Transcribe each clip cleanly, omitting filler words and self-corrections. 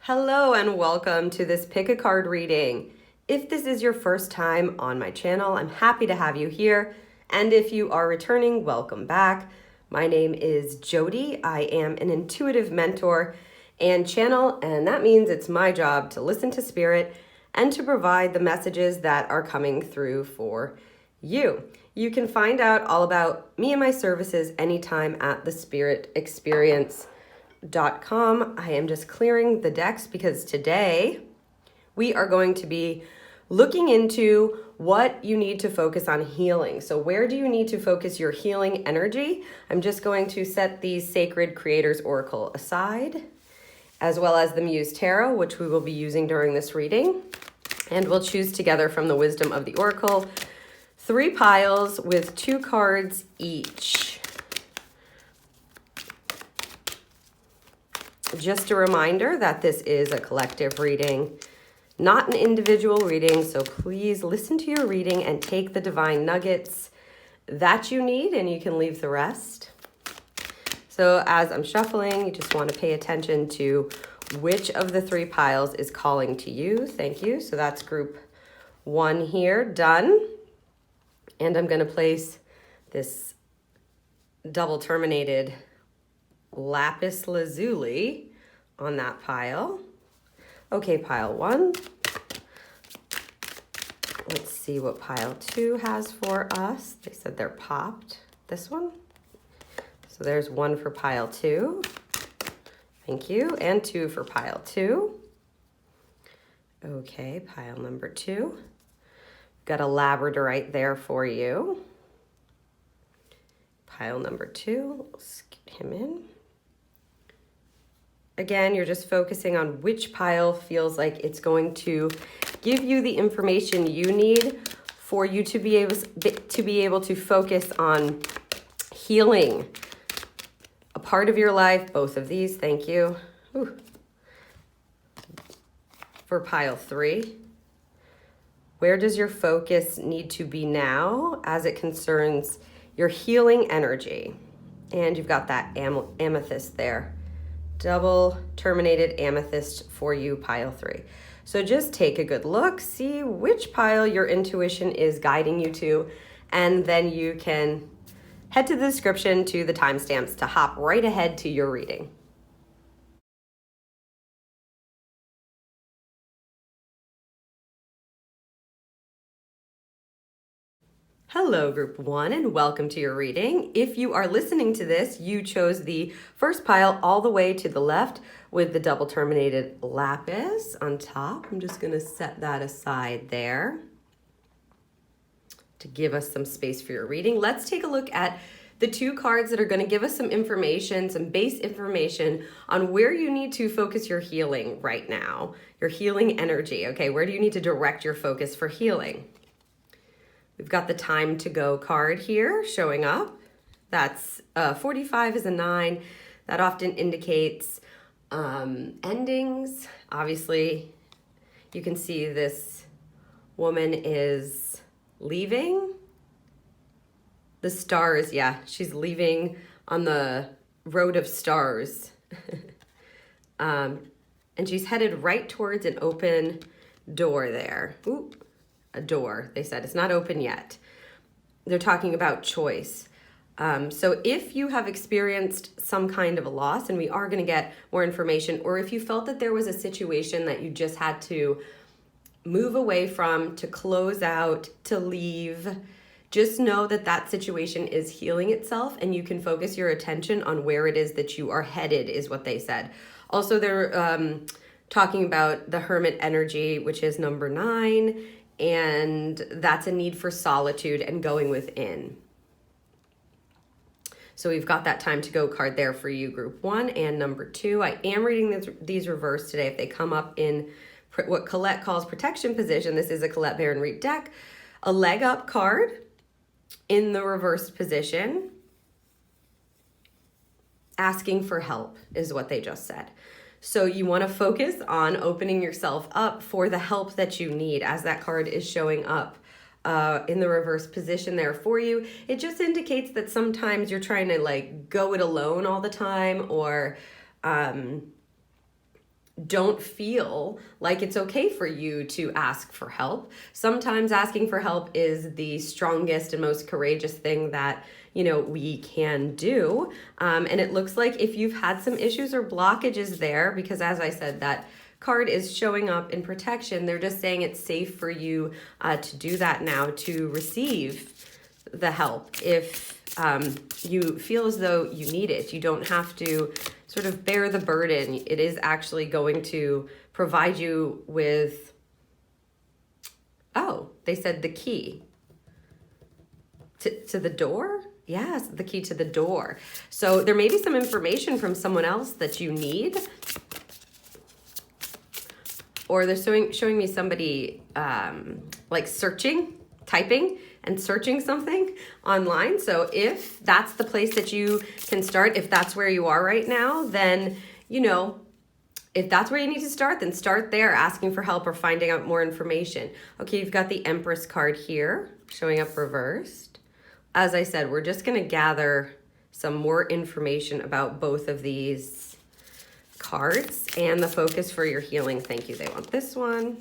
Hello and welcome to this pick a card reading. If this is your first time on my channel, I'm happy to have you here. And if you are returning, welcome back. My name is Jody. I am an intuitive mentor and channel, and that means it's my job to listen to spirit and to provide the messages that are coming through for you. You can find out all about me and my services anytime at thespiritexperience.com. I am just clearing the decks because today we are going to be looking into what you need to focus on healing. So where do you need to focus your healing energy? I'm just going to set the Sacred Creators Oracle aside, as well as the Muse Tarot, which we will be using during this reading. And we'll choose together from the Wisdom of the Oracle 3 piles with 2 cards each. Just a reminder that this is a collective reading, not an individual reading, so please listen to your reading and take the divine nuggets that you need, and you can leave the rest. So as I'm shuffling, you just want to pay attention to which of the 3 piles is calling to you. Thank you. So that's group 1 here, done. And I'm going to place this double terminated lapis lazuli on that pile. Okay, pile 1. Let's see what pile 2 has for us. They said they're popped. This one. So there's 1 for pile 2. Thank you. And 2 for pile 2. Okay, pile number 2. Got a labradorite there for you. Pile number 2. Let's get him in. Again, you're just focusing on which pile feels like it's going to give you the information you need for you to be able to focus on healing a part of your life. Both of these, thank you. Whew. For pile 3, where does your focus need to be now as it concerns your healing energy? And you've got that amethyst there. Double terminated amethyst for you, pile 3. So just take a good look, see which pile your intuition is guiding you to, and then you can head to the description to the timestamps to hop right ahead to your reading. Hello, group 1, and welcome to your reading. If you are listening to this, you chose the first pile all the way to the left with the double terminated lapis on top. I'm just going to set that aside there to give us some space for your reading. Let's take a look at the 2 cards that are going to give us some information, some base information on where you need to focus your healing right now, your healing energy. Okay, where do you need to direct your focus for healing? We've got the time to go card here showing up. That's 45 is a 9. That often indicates endings. Obviously, you can see this woman is leaving. The stars, yeah, she's leaving on the road of stars. And she's headed right towards an open door there. Ooh. A door, they said. It's not open yet. They're talking about choice. So if you have experienced some kind of a loss, and we are going to get more information, or if you felt that there was a situation that you just had to move away from, to close out, to leave, just know that that situation is healing itself, and you can focus your attention on where it is that you are headed, is what they said. Also, they're talking about the hermit energy, which is number 9, and that's a need for solitude and going within. So we've got that time to go card there for you, group 1 and number 2. I am reading these reversed today. If they come up in what Colette calls protection position, this is a Colette Baron Reed deck. A leg up card in the reversed position, asking for help is what they just said. So you want to focus on opening yourself up for the help that you need as that card is showing up in the reverse position there for you. It just indicates that sometimes you're trying to like go it alone all the time, or don't feel like it's okay for you to ask for help. Sometimes asking for help is the strongest and most courageous thing that, you know, we can do. And it looks like if you've had some issues or blockages there, because as I said, that card is showing up in protection, they're just saying it's safe for you to do that now, to receive the help if you feel as though you need it. You don't have to sort of bear the burden. It is actually going to provide you with, oh, they said the key to the door. Yes, the key to the door. So there may be some information from someone else that you need, or they're showing me somebody like typing and searching something online. So if that's the place that you can start, if that's where you are right now, then, you know, if that's where you need to start, then start there, asking for help or finding out more information. Okay, you've got the Empress card here, showing up reversed. As I said, we're just going to gather some more information about both of these cards and the focus for your healing. Thank you. They want this one.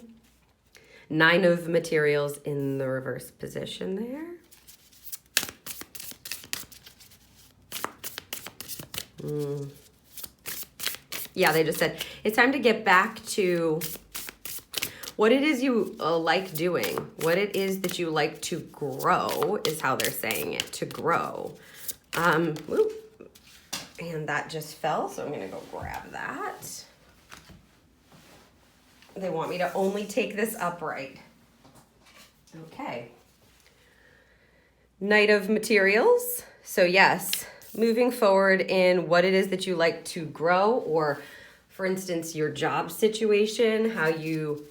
9 of materials in the reverse position there. Yeah, they just said it's time to get back to what it is you like doing, what it is that you like to grow is how they're saying it, to grow. Whoop. And that just fell, so I'm going to go grab that. They want me to only take this upright. Okay. Knight of materials. So yes, moving forward in what it is that you like to grow, or for instance, your job situation, how you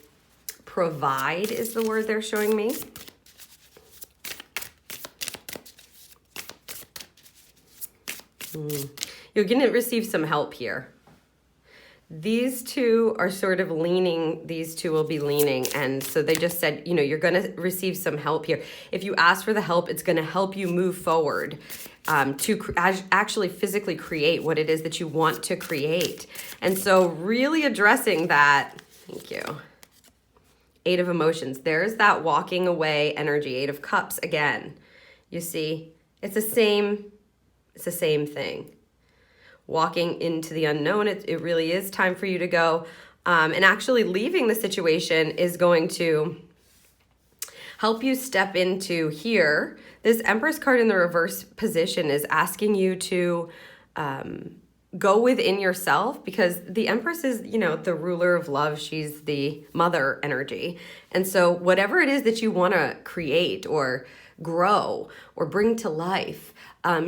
provide is the word they're showing me. You're going to receive some help here. These two are sort of leaning, these two will be leaning. And so they just said, you know, you're going to receive some help here. If you ask for the help, it's going to help you move forward to actually physically create what it is that you want to create. And so really addressing that, thank you. 8 of emotions. There's that walking away energy. 8 of cups again. You see, it's the same thing. Walking into the unknown, it really is time for you to go. And actually leaving the situation is going to help you step into here. This Empress card in the reverse position is asking you to go within yourself, because the Empress is, you know, the ruler of love. She's the mother energy. And so whatever it is that you want to create or grow or bring to life,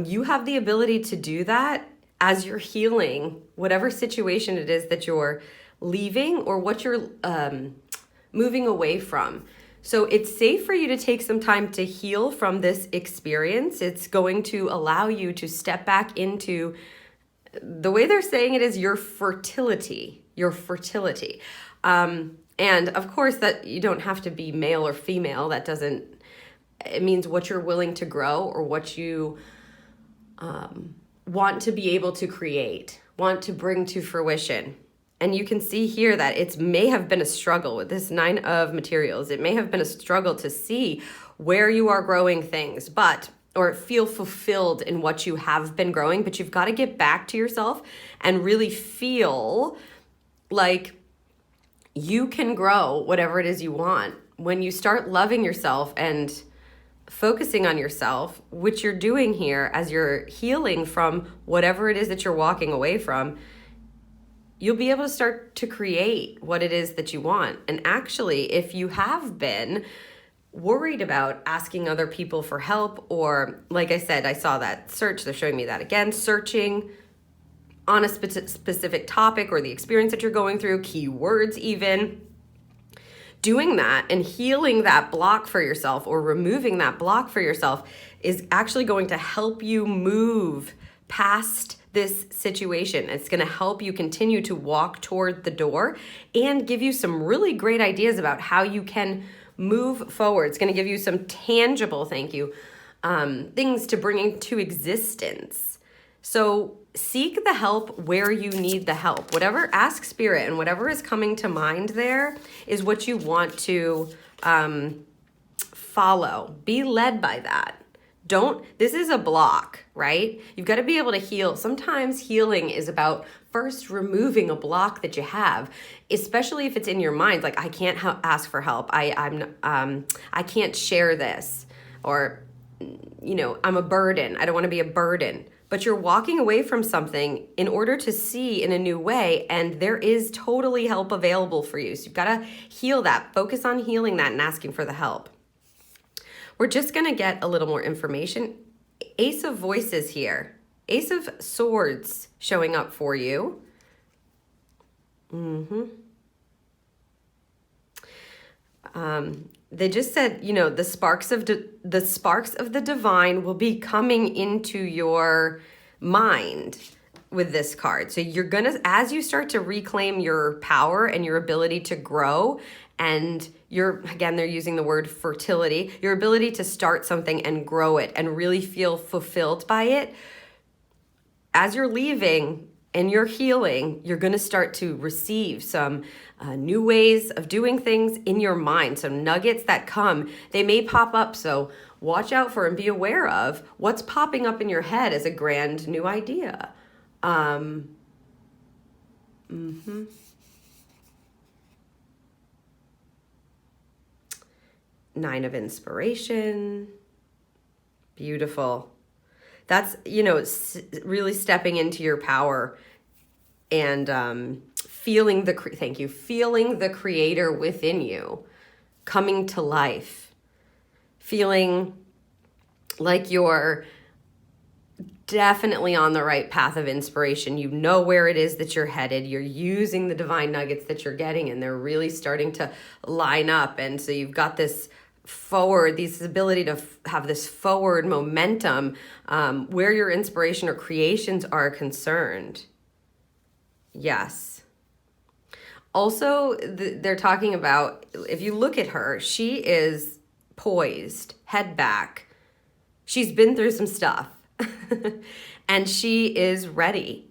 you have the ability to do that as you're healing whatever situation it is that you're leaving or what you're moving away from. So it's safe for you to take some time to heal from this experience. It's going to allow you to step back into, the way they're saying it is, your fertility. And of course that you don't have to be male or female. That doesn't, it means what you're willing to grow or what you want to be able to create, want to bring to fruition. And you can see here that it may have been a struggle with this 9 of materials. It may have been a struggle to see where you are growing things, or feel fulfilled in what you have been growing, but you've got to get back to yourself and really feel like you can grow whatever it is you want. When you start loving yourself and focusing on yourself, which you're doing here as you're healing from whatever it is that you're walking away from, you'll be able to start to create what it is that you want. And actually, if you have been worried about asking other people for help, or like I said, I saw that search, they're showing me that again, searching on a specific topic or the experience that you're going through, keywords even, doing that and healing that block for yourself or removing that block for yourself is actually going to help you move past this situation. It's going to help you continue to walk toward the door and give you some really great ideas about how you can move forward. It's going to give you some tangible, things to bring into existence So seek the help where you need the help. Whatever, ask Spirit, and whatever is coming to mind there is what you want to follow. Be led by that. This is a block, right? You've got to be able to heal. Sometimes healing is about first removing a block that you have, especially if it's in your mind. Like, I can't ask for help. I can't share this, or, I'm a burden. I don't want to be a burden. But you're walking away from something in order to see in a new way, and there is totally help available for you. So you've got to heal that. Focus on healing that and asking for the help. We're just going to get a little more information. Ace of Voices here. Ace of Swords showing up for you. They just said, the sparks of the divine will be coming into your mind with this card. So you're going to, as you start to reclaim your power and your ability to grow, and they're using the word fertility, your ability to start something and grow it and really feel fulfilled by it. As you're leaving and you're healing, you're going to start to receive some new ways of doing things in your mind. Some nuggets that come, they may pop up. So watch out for and be aware of what's popping up in your head as a grand new idea. Nine of Inspiration. Beautiful. That's, really stepping into your power and feeling the creator within you coming to life. Feeling like you're definitely on the right path of inspiration. You know where it is that you're headed. You're using the divine nuggets that you're getting, and they're really starting to line up. And so you've got this ability to have this forward momentum where your inspiration or creations are concerned. Yes. Also, they're talking about, if you look at her, she is poised, head back. She's been through some stuff. And she is ready.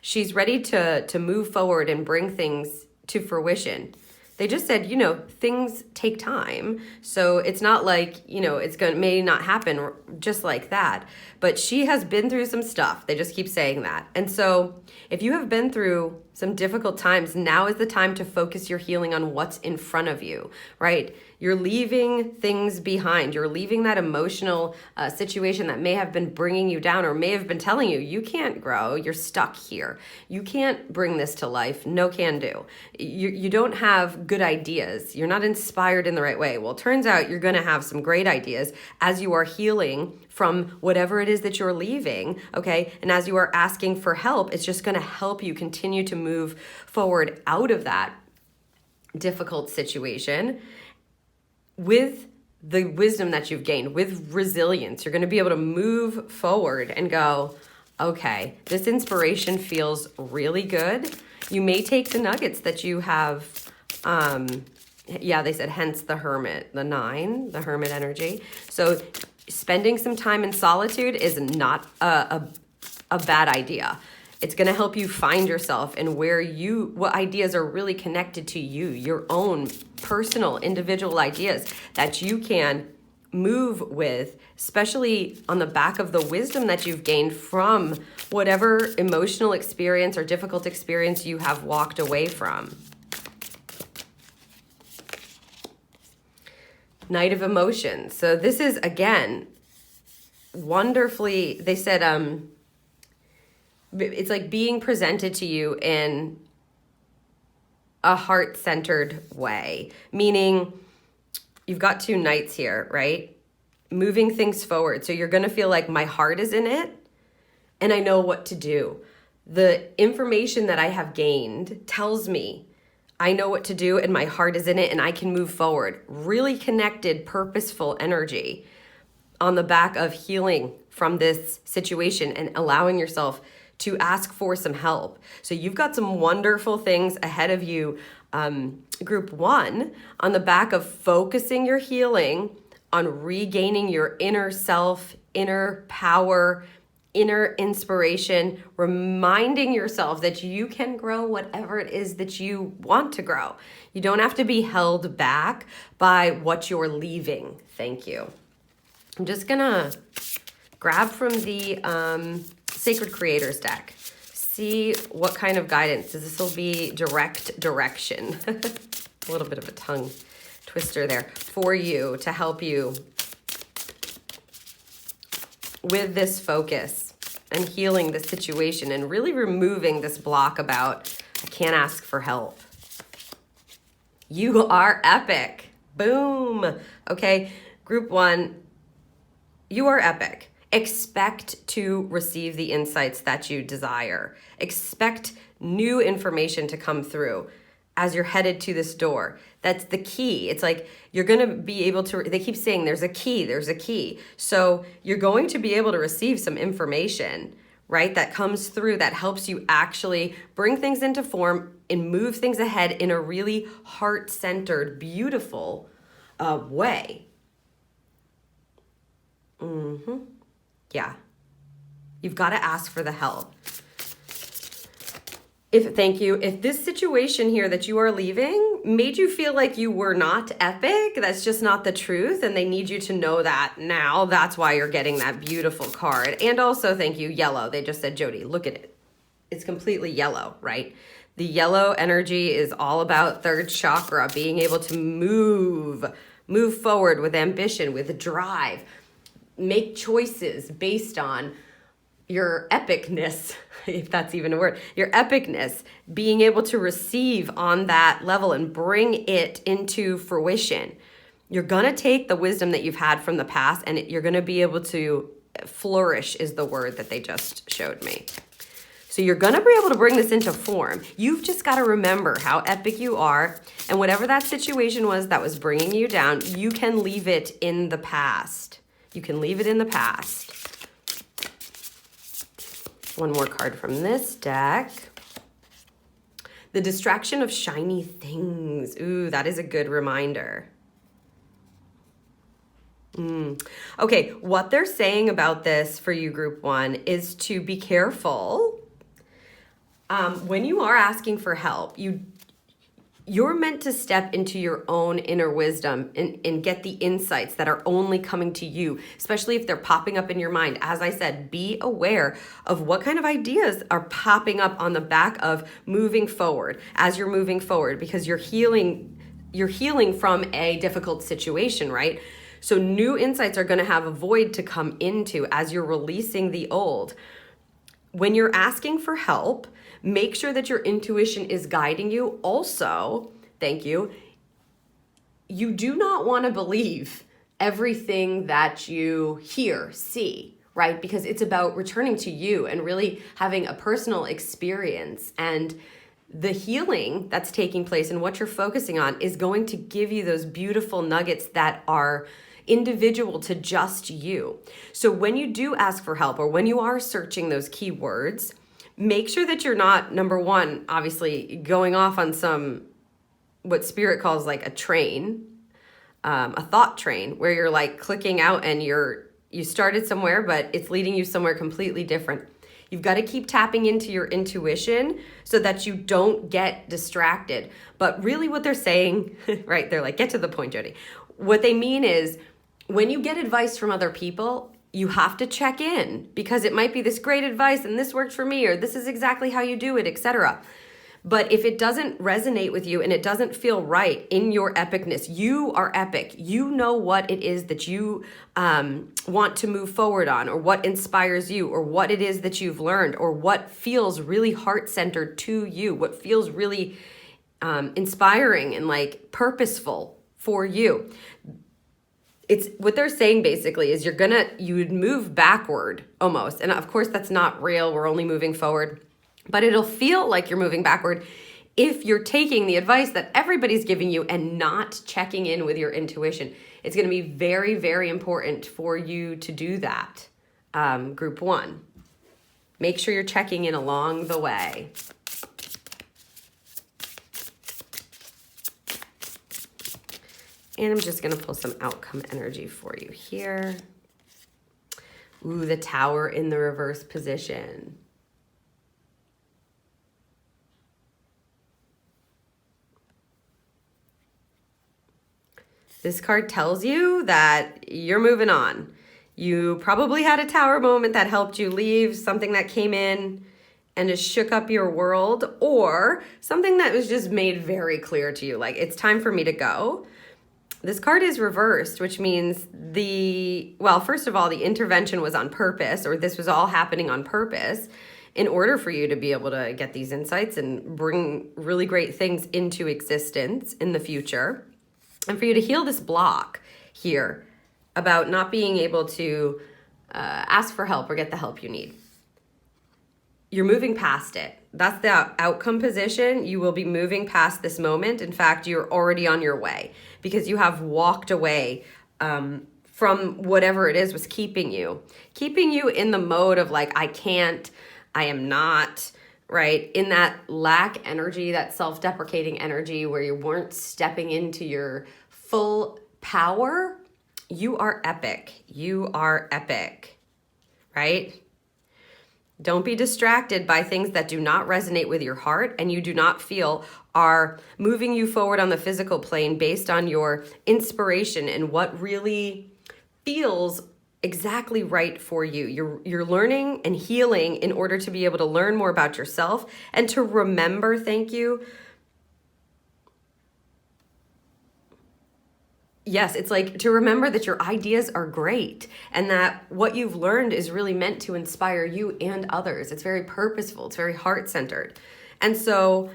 She's ready to move forward and bring things to fruition. They just said, things take time. So it's not like, may not happen just like that. But she has been through some stuff. They just keep saying that. And so if you have been through some difficult times, now is the time to focus your healing on what's in front of you, right? You're leaving things behind. You're leaving that emotional situation that may have been bringing you down, or may have been telling you can't grow. You're stuck here. You can't bring this to life. No can do. You don't have good ideas. You're not inspired in the right way. Well, it turns out you're going to have some great ideas as you are healing from whatever it is that you're leaving, okay? And as you are asking for help, it's just going to help you continue to move forward out of that difficult situation. With the wisdom that you've gained, with resilience, you're going to be able to move forward and go, okay, this inspiration feels really good. You may take the nuggets that you have. They said, hence the hermit, the 9, the hermit energy. So spending some time in solitude is not a bad idea. It's going to help you find yourself and what ideas are really connected to you, your own personal, individual ideas that you can move with, especially on the back of the wisdom that you've gained from whatever emotional experience or difficult experience you have walked away from. Knight of Emotions. So this is, again, wonderfully, they said, it's like being presented to you in a heart-centered way, meaning you've got 2 knights here, right? Moving things forward. So you're going to feel like my heart is in it and I know what to do. The information that I have gained tells me I know what to do and my heart is in it and I can move forward. Really connected, purposeful energy on the back of healing from this situation and allowing yourself to ask for some help. So you've got some wonderful things ahead of you, group 1, on the back of focusing your healing on regaining your inner self, inner power, inner inspiration, reminding yourself that you can grow whatever it is that you want to grow. You don't have to be held back by what you're leaving. Thank you. I'm just gonna grab from the Sacred Creators deck. See what kind of guidance. This will be direct direction. A little bit of a tongue twister there for you to help you with this focus and healing the situation and really removing this block about, I can't ask for help. You are epic. Boom. Okay, group 1, you are epic. Expect to receive the insights that you desire. Expect new information to come through as you're headed to this door. That's the key. It's like you're going to be able to, they keep saying there's a key, there's a key. So you're going to be able to receive some information, right, that comes through that helps you actually bring things into form and move things ahead in a really heart-centered, beautiful way. Yeah. You've got to ask for the help. Thank you. If this situation here that you are leaving made you feel like you were not epic, that's just not the truth, and they need you to know that now. That's why you're getting that beautiful card. And also, thank you, yellow. They just said, Jody, look at it. It's completely yellow, right? The yellow energy is all about third chakra, being able to move forward with ambition, with drive, make choices based on your epicness, if that's even a word, your epicness, being able to receive on that level and bring it into fruition. You're going to take the wisdom that you've had from the past and you're going to be able to flourish is the word that they just showed me. So you're going to be able to bring this into form. You've just got to remember how epic you are, and whatever that situation was that was bringing you down, you can leave it in the past. You can leave it in the past. One more card from this deck. The distraction of shiny things. Ooh, that is a good reminder. Okay, what they're saying about this for you, group 1, is to be careful. When you are asking for help, you're meant to step into your own inner wisdom and get the insights that are only coming to you, especially if they're popping up in your mind. As I said, be aware of what kind of ideas are popping up on the back of moving forward as you're moving forward, because you're healing from a difficult situation, right? So new insights are going to have a void to come into as you're releasing the old. When you're asking for help, make sure that your intuition is guiding you. Also, thank you, you do not want to believe everything that you hear, see, right? Because it's about returning to you and really having a personal experience. And the healing that's taking place and what you're focusing on is going to give you those beautiful nuggets that are individual to just you. So when you do ask for help or when you are searching those keywords, make sure that you're not, number one, obviously going off on some, what Spirit calls like a train, a thought train, where you're like clicking out and you started somewhere, but it's leading you somewhere completely different. You've got to keep tapping into your intuition so that you don't get distracted. But really what they're saying, right, they're like, get to the point, Jody. What they mean is when you get advice from other people, you have to check in, because it might be this great advice and this worked for me, or this is exactly how you do it, etc. But if it doesn't resonate with you and it doesn't feel right in your epicness, you are epic. You know what it is that you want to move forward on, or what inspires you, or what it is that you've learned, or what feels really heart-centered to you, what feels really inspiring and like purposeful for you. It's what they're saying basically is you would move backward almost. And of course that's not real. We're only moving forward, but it'll feel like you're moving backward if you're taking the advice that everybody's giving you and not checking in with your intuition. It's going to be very, very important for you to do that. Group 1, make sure you're checking in along the way. And I'm just going to pull some outcome energy for you here. Ooh, the Tower in the reverse position. This card tells you that you're moving on. You probably had a Tower moment that helped you leave, something that came in and just shook up your world, or something that was just made very clear to you, like, it's time for me to go. This card is reversed, which means first of all, the intervention was on purpose, or this was all happening on purpose in order for you to be able to get these insights and bring really great things into existence in the future. And for you to heal this block here about not being able to ask for help or get the help you need. You're moving past it. That's the outcome position. You will be moving past this moment. In fact, you're already on your way because you have walked away from whatever it is was keeping you in the mode of like, I can't, I am not, right? In that lack energy, that self-deprecating energy where you weren't stepping into your full power. You are epic. You are epic, right? Don't be distracted by things that do not resonate with your heart and you do not feel are moving you forward on the physical plane based on your inspiration and what really feels exactly right for you. You're learning and healing in order to be able to learn more about yourself and to remember, thank you. Yes, it's like to remember that your ideas are great and that what you've learned is really meant to inspire you and others. It's very purposeful. It's very heart-centered. And so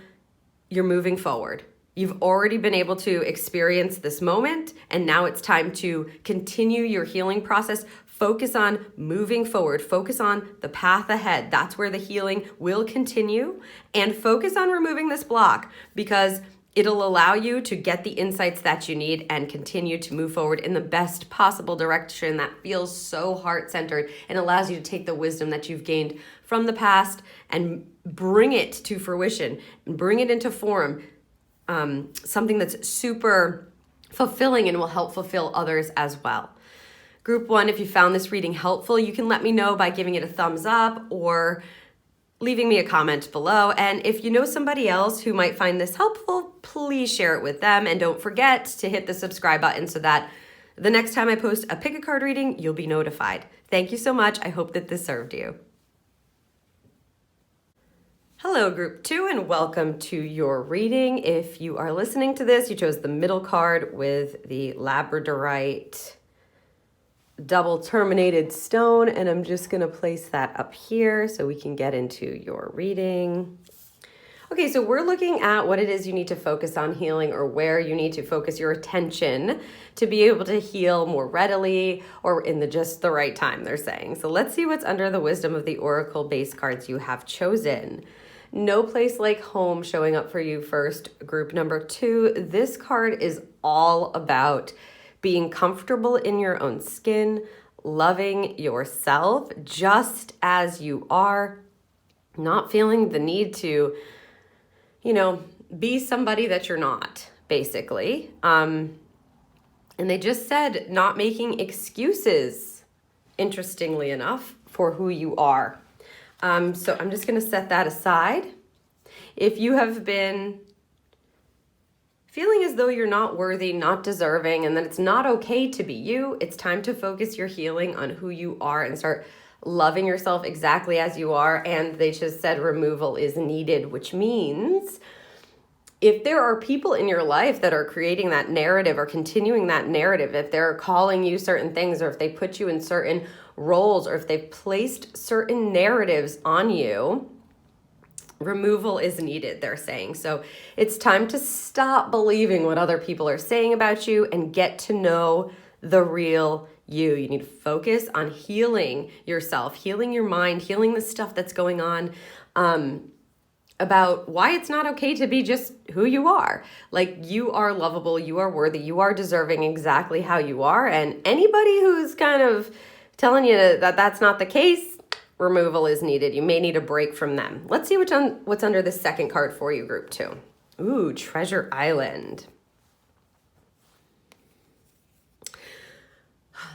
you're moving forward. You've already been able to experience this moment, and now it's time to continue your healing process. Focus on moving forward. Focus on the path ahead. That's where the healing will continue. And focus on removing this block because it'll allow you to get the insights that you need and continue to move forward in the best possible direction that feels so heart-centered and allows you to take the wisdom that you've gained from the past and bring it to fruition and bring it into form, something that's super fulfilling and will help fulfill others as well. Group 1, if you found this reading helpful, you can let me know by giving it a thumbs up or leaving me a comment below. And if you know somebody else who might find this helpful, please share it with them. And don't forget to hit the subscribe button so that the next time I post a pick a card reading, you'll be notified. Thank you so much. I hope that this served you. Hello, Group 2, and welcome to your reading. If you are listening to this, you chose the middle card with the labradorite double terminated stone, and I'm just going to place that up here so we can get into your reading. Okay, so we're looking at what it is you need to focus on healing, or where you need to focus your attention to be able to heal more readily or in just the right time, they're saying. So let's see what's under the wisdom of the oracle base cards you have chosen. No place like home showing up for you first. Group number 2, this card is all about being comfortable in your own skin, loving yourself just as you are, not feeling the need to, be somebody that you're not, basically. And they just said not making excuses, interestingly enough, for who you are. So I'm just going to set that aside. If you have been feeling as though you're not worthy, not deserving, and that it's not okay to be you, it's time to focus your healing on who you are and start loving yourself exactly as you are. And they just said removal is needed, which means if there are people in your life that are creating that narrative or continuing that narrative, if they're calling you certain things, or if they put you in certain roles, or if they've placed certain narratives on you, removal is needed, they're saying. So it's time to stop believing what other people are saying about you and get to know the real you. You need to focus on healing yourself, healing your mind, healing the stuff that's going on about why it's not okay to be just who you are. Like, you are lovable, you are worthy, you are deserving exactly how you are. And anybody who's kind of telling you that that's not the case, removal is needed. You may need a break from them. Let's see what's under the second card for you, Group 2. Ooh, Treasure Island.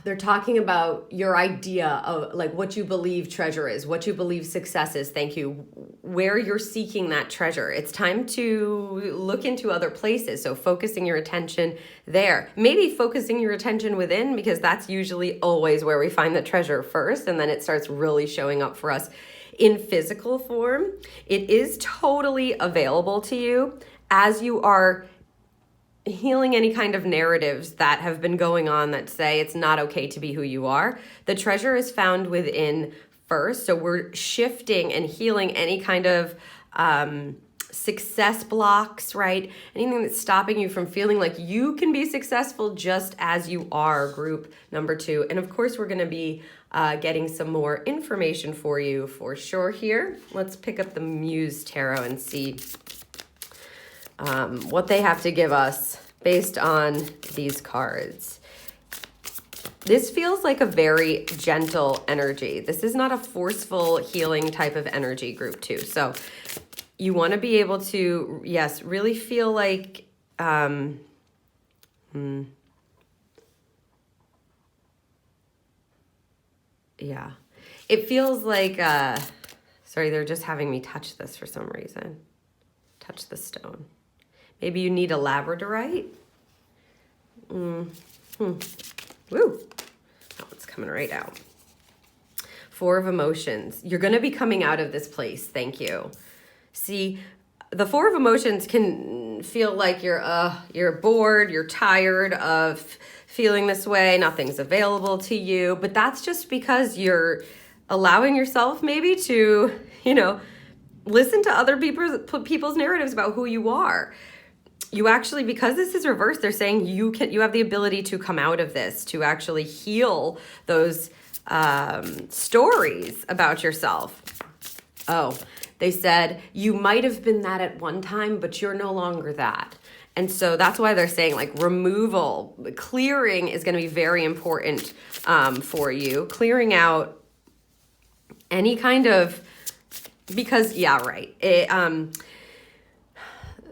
They're talking about your idea of like what you believe treasure is, what you believe success is. Thank you. Where you're seeking that treasure. It's time to look into other places. So focusing your attention there. Maybe focusing your attention within, because that's usually always where we find the treasure first. And then it starts really showing up for us in physical form. It is totally available to you as you are healing any kind of narratives that have been going on that say it's not okay to be who you are. The treasure is found within first. So we're shifting and healing any kind of success blocks, right? Anything that's stopping you from feeling like you can be successful just as you are, group number 2. And of course, we're going to be getting some more information for you for sure here. Let's pick up the Muse Tarot and see what they have to give us based on these cards. This feels like a very gentle energy. This is not a forceful healing type of energy, group 2. So you want to be able to, yes, really feel like, yeah. It feels like, sorry, they're just having me touch this for some reason. Touch the stone. Maybe you need a labradorite. Woo. Oh, it's coming right out. 4 of emotions. You're going to be coming out of this place. Thank you. See, the 4 of emotions can feel like you're bored, you're tired of feeling this way, nothing's available to you, but that's just because you're allowing yourself maybe to, listen to other people's narratives about who you are. You actually, because this is reversed, they're saying you have the ability to come out of this, to actually heal those stories about yourself. Oh, they said you might have been that at one time, but you're no longer that. And so that's why they're saying like removal, clearing is going to be very important for you. Clearing out any kind of, because, yeah, right.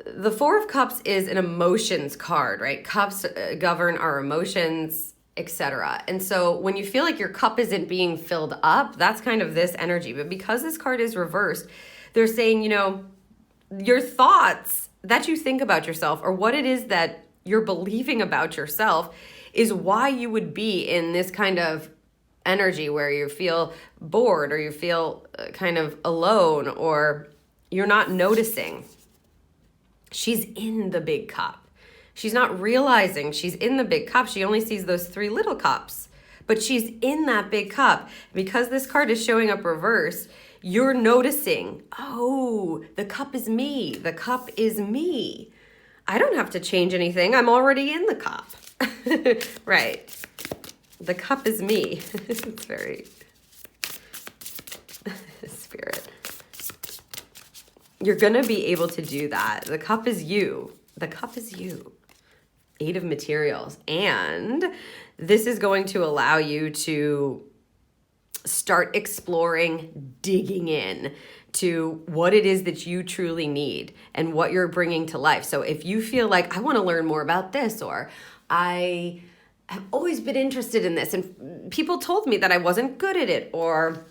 The 4 of Cups is an emotions card, right? Cups govern our emotions, etc. And so when you feel like your cup isn't being filled up, that's kind of this energy. But because this card is reversed, they're saying, your thoughts that you think about yourself or what it is that you're believing about yourself is why you would be in this kind of energy where you feel bored or you feel kind of alone or you're not noticing. She's in the big cup. She's not realizing she's in the big cup. She only sees those 3 little cups, but she's in that big cup. Because this card is showing up reverse, you're noticing, oh, the cup is me. The cup is me. I don't have to change anything. I'm already in the cup. Right. The cup is me. It's very spirit. You're going to be able to do that. The cup is you. The cup is you. 8 of materials. And this is going to allow you to start exploring, digging in to what it is that you truly need and what you're bringing to life. So if you feel like, I want to learn more about this, or I have always been interested in this and people told me that I wasn't good at it, or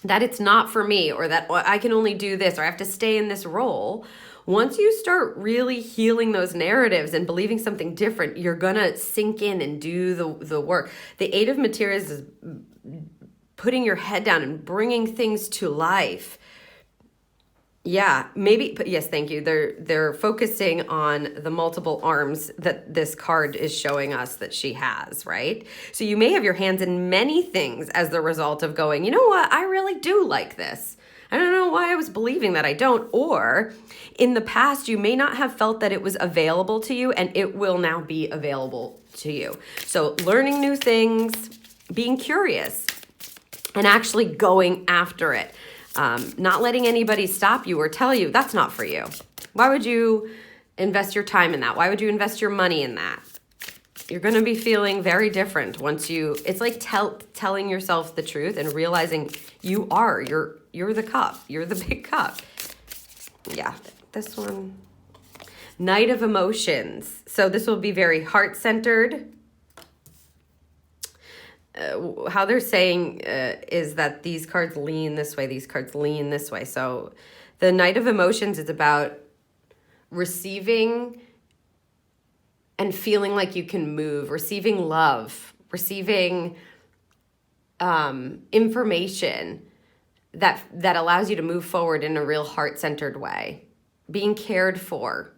that it's not for me, or that I can only do this, or I have to stay in this role. Once you start really healing those narratives and believing something different, you're going to sink in and do the work. The 8 of materials is putting your head down and bringing things to life. Yeah, maybe, yes, thank you. They're focusing on the multiple arms that this card is showing us that she has, right? So you may have your hands in many things as the result of going, you know what, I really do like this. I don't know why I was believing that I don't. Or in the past, you may not have felt that it was available to you, and it will now be available to you. So learning new things, being curious, and actually going after it. Not letting anybody stop you or tell you that's not for you. Why would you invest your time in that? Why would you invest your money in that? You're going to be feeling very different once it's like telling yourself the truth and realizing you're the cup. You're the big cup. Yeah, this one. Knight of emotions. So this will be very heart-centered. how they're saying is that these cards lean this way, these cards lean this way. So the Knight of Emotions is about receiving and feeling like you can move, receiving love, receiving information that allows you to move forward in a real heart-centered way, being cared for.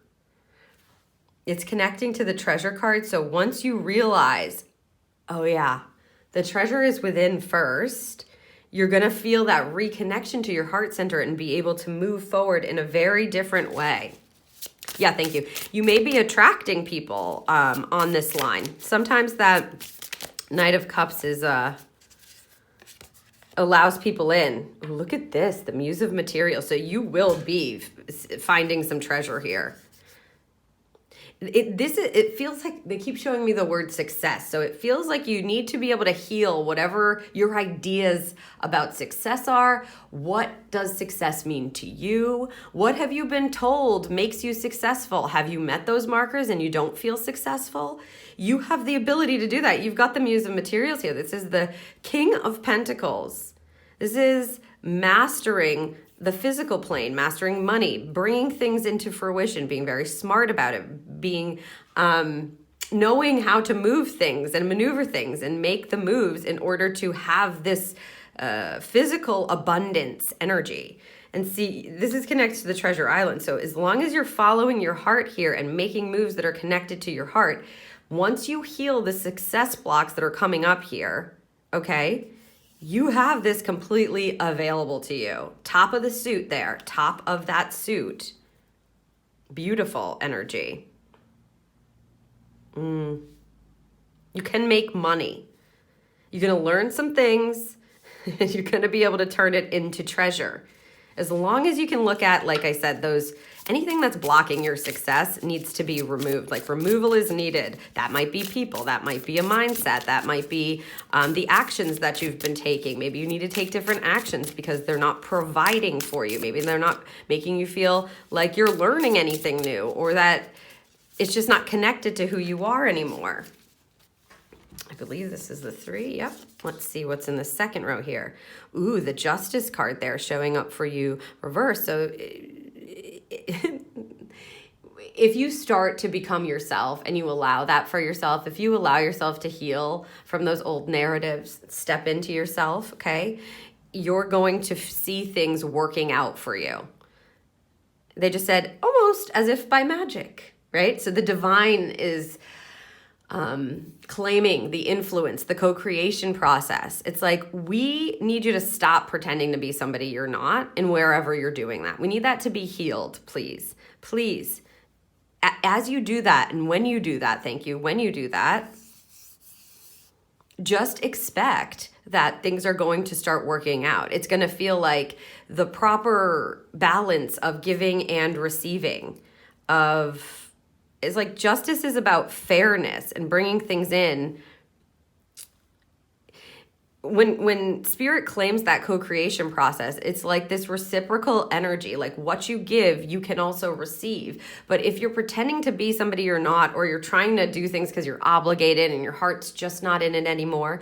It's connecting to the Treasure card. So once you realize, oh yeah, the treasure is within first, you're going to feel that reconnection to your heart center and be able to move forward in a very different way. Yeah, thank you. You may be attracting people on this line. Sometimes that Knight of Cups is allows people in. Ooh, look at this, the Muse of Material. So you will be finding some treasure here. It feels like they keep showing me the word success. So it feels like you need to be able to heal whatever your ideas about success are. What does success mean to you? What have you been told makes you successful? Have you met those markers and you don't feel successful? You have the ability to do that. You've got the Muse of Materials here. This is the King of Pentacles. This is mastering the physical plane, mastering money, bringing things into fruition, being very smart about it, being knowing how to move things and maneuver things and make the moves in order to have this physical abundance energy. And see, this is connected to the Treasure Island. So as long as you're following your heart here and making moves that are connected to your heart, once you heal the success blocks that are coming up here, okay, you have this completely available to you. Top of the suit there, top of that suit. Beautiful energy. You can make money. You're going to learn some things. You're going to be able to turn it into treasure. As long as you can look at, like I said, anything that's blocking your success needs to be removed. Like removal is needed. That might be people. That might be a mindset. That might be the actions that you've been taking. Maybe you need to take different actions because they're not providing for you. Maybe they're not making you feel like you're learning anything new, or that it's just not connected to who you are anymore. I believe this is the 3. Yep. Let's see what's in the second row here. Ooh, the Justice card there showing up for you reverse. So if you start to become yourself and you allow that for yourself, if you allow yourself to heal from those old narratives, step into yourself, okay, you're going to see things working out for you. They just said almost as if by magic, right? So the divine is claiming the influence, the co-creation process. It's like, we need you to stop pretending to be somebody you're not, and wherever you're doing that. We need that to be healed, please. Please. As you do that, and when you do that, thank you, when you do that, just expect that things are going to start working out. It's going to feel like the proper balance of giving and receiving it's like justice is about fairness and bringing things in. When spirit claims that co-creation process, it's like this reciprocal energy, like what you give, you can also receive. But if you're pretending to be somebody you're not, or you're trying to do things because you're obligated and your heart's just not in it anymore,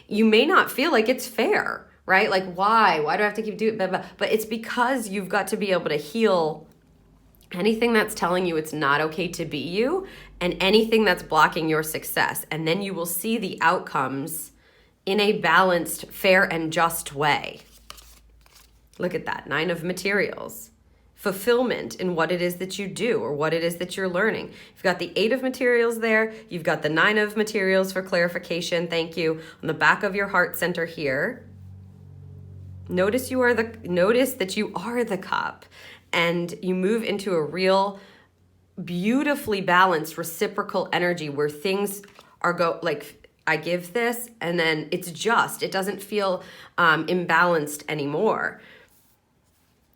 you may not feel like it's fair, right? Like, why do I have to keep doing it? But it's because you've got to be able to heal anything that's telling you it's not okay to be you, and anything that's blocking your success. And then you will see the outcomes in a balanced, fair, and just way. Look at that, 9 of Materials. Fulfillment in what it is that you do or what it is that you're learning. You've got the 8 of Materials there. You've got the 9 of Materials for clarification. Thank you. On the back of your heart center here. Notice that you are the cup. And you move into a real beautifully balanced reciprocal energy where things are like, I give this and then it doesn't feel imbalanced anymore.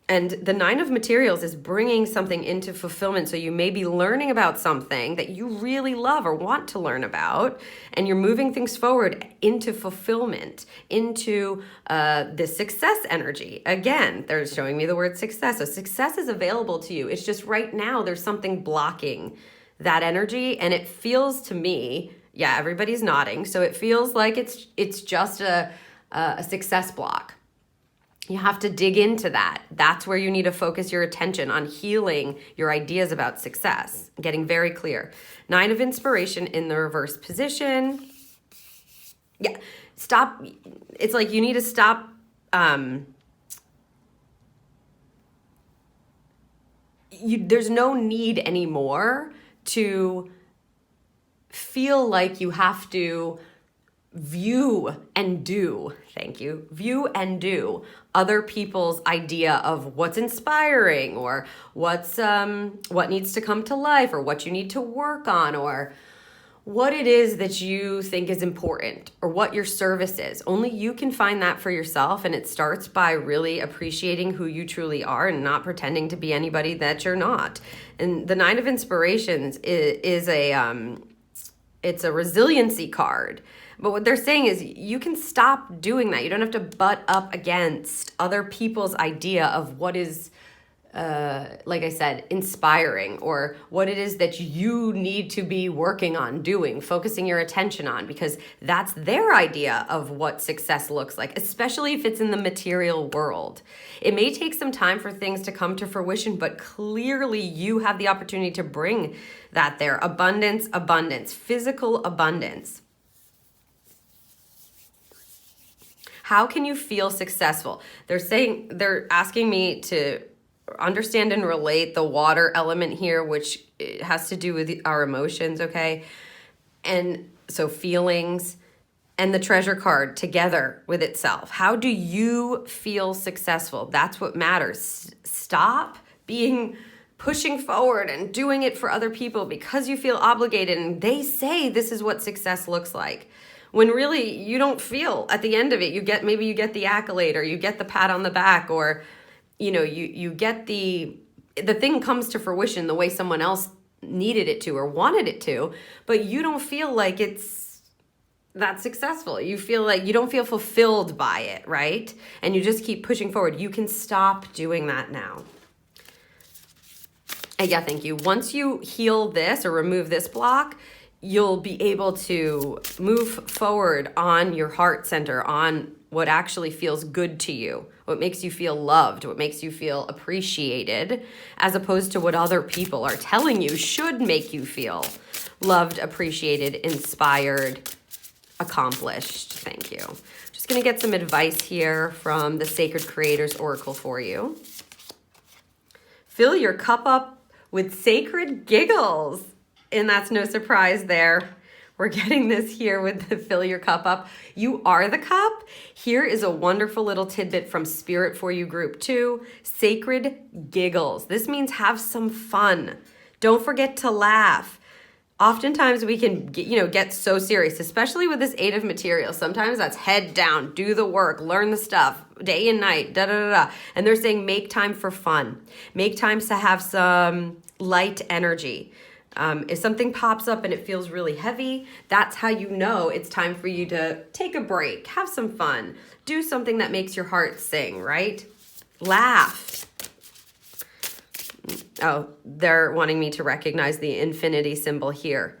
And the 9 of Materials is bringing something into fulfillment. So you may be learning about something that you really love or want to learn about, and you're moving things forward into fulfillment, into the success energy. Again, they're showing me the word success. So success is available to you. It's just right now there's something blocking that energy, and it feels to me Yeah, everybody's nodding. So it feels like it's just a success block. You have to dig into that. That's where you need to focus your attention on healing your ideas about success, getting very clear. 9 of Inspiration in the reverse position. Yeah, stop. It's like you need to stop. There's no need anymore to feel like you have to view and do other people's idea of what's inspiring or what needs to come to life or what you need to work on or what it is that you think is important or what your service is. Only you can find that for yourself, and it starts by really appreciating who you truly are and not pretending to be anybody that you're not. And the 9 of Inspirations is it's a resiliency card. But what they're saying is you can stop doing that. You don't have to butt up against other people's idea of what is, like I said, inspiring or what it is that you need to be working on doing, focusing your attention on, because that's their idea of what success looks like, especially if it's in the material world. It may take some time for things to come to fruition, but clearly you have the opportunity to bring that there. Abundance, physical abundance. How can you feel successful? They're asking me to understand and relate the water element here, which has to do with our emotions, okay? And so feelings and the Treasure card together with itself. How do you feel successful? That's what matters. Stop pushing forward and doing it for other people because you feel obligated and they say this is what success looks like. When really you don't feel at the end of it, maybe you get the accolade or you get the pat on the back or, you get the thing comes to fruition the way someone else needed it to or wanted it to, but you don't feel like it's that successful. You feel like you don't feel fulfilled by it, right? And you just keep pushing forward. You can stop doing that now. Yeah, thank you. Once you heal this or remove this block, you'll be able to move forward on your heart center, on what actually feels good to you, what makes you feel loved, what makes you feel appreciated, as opposed to what other people are telling you should make you feel loved, appreciated, inspired, accomplished. Thank you. Just going to get some advice here from the Sacred Creators Oracle for you. Fill your cup up with sacred giggles. And that's no surprise there. We're getting this here with the fill your cup up. You are the cup. Here is a wonderful little tidbit from Spirit for You Group 2. Sacred giggles. This means have some fun. Don't forget to laugh. Oftentimes we can get so serious, especially with this 8 of Materials. Sometimes that's head down, do the work, learn the stuff, day and night, da-da-da-da. And they're saying make time for fun. Make time to have some light energy. If something pops up and it feels really heavy, that's how you know it's time for you to take a break, have some fun, do something that makes your heart sing, right? Laugh. Oh, they're wanting me to recognize the infinity symbol here.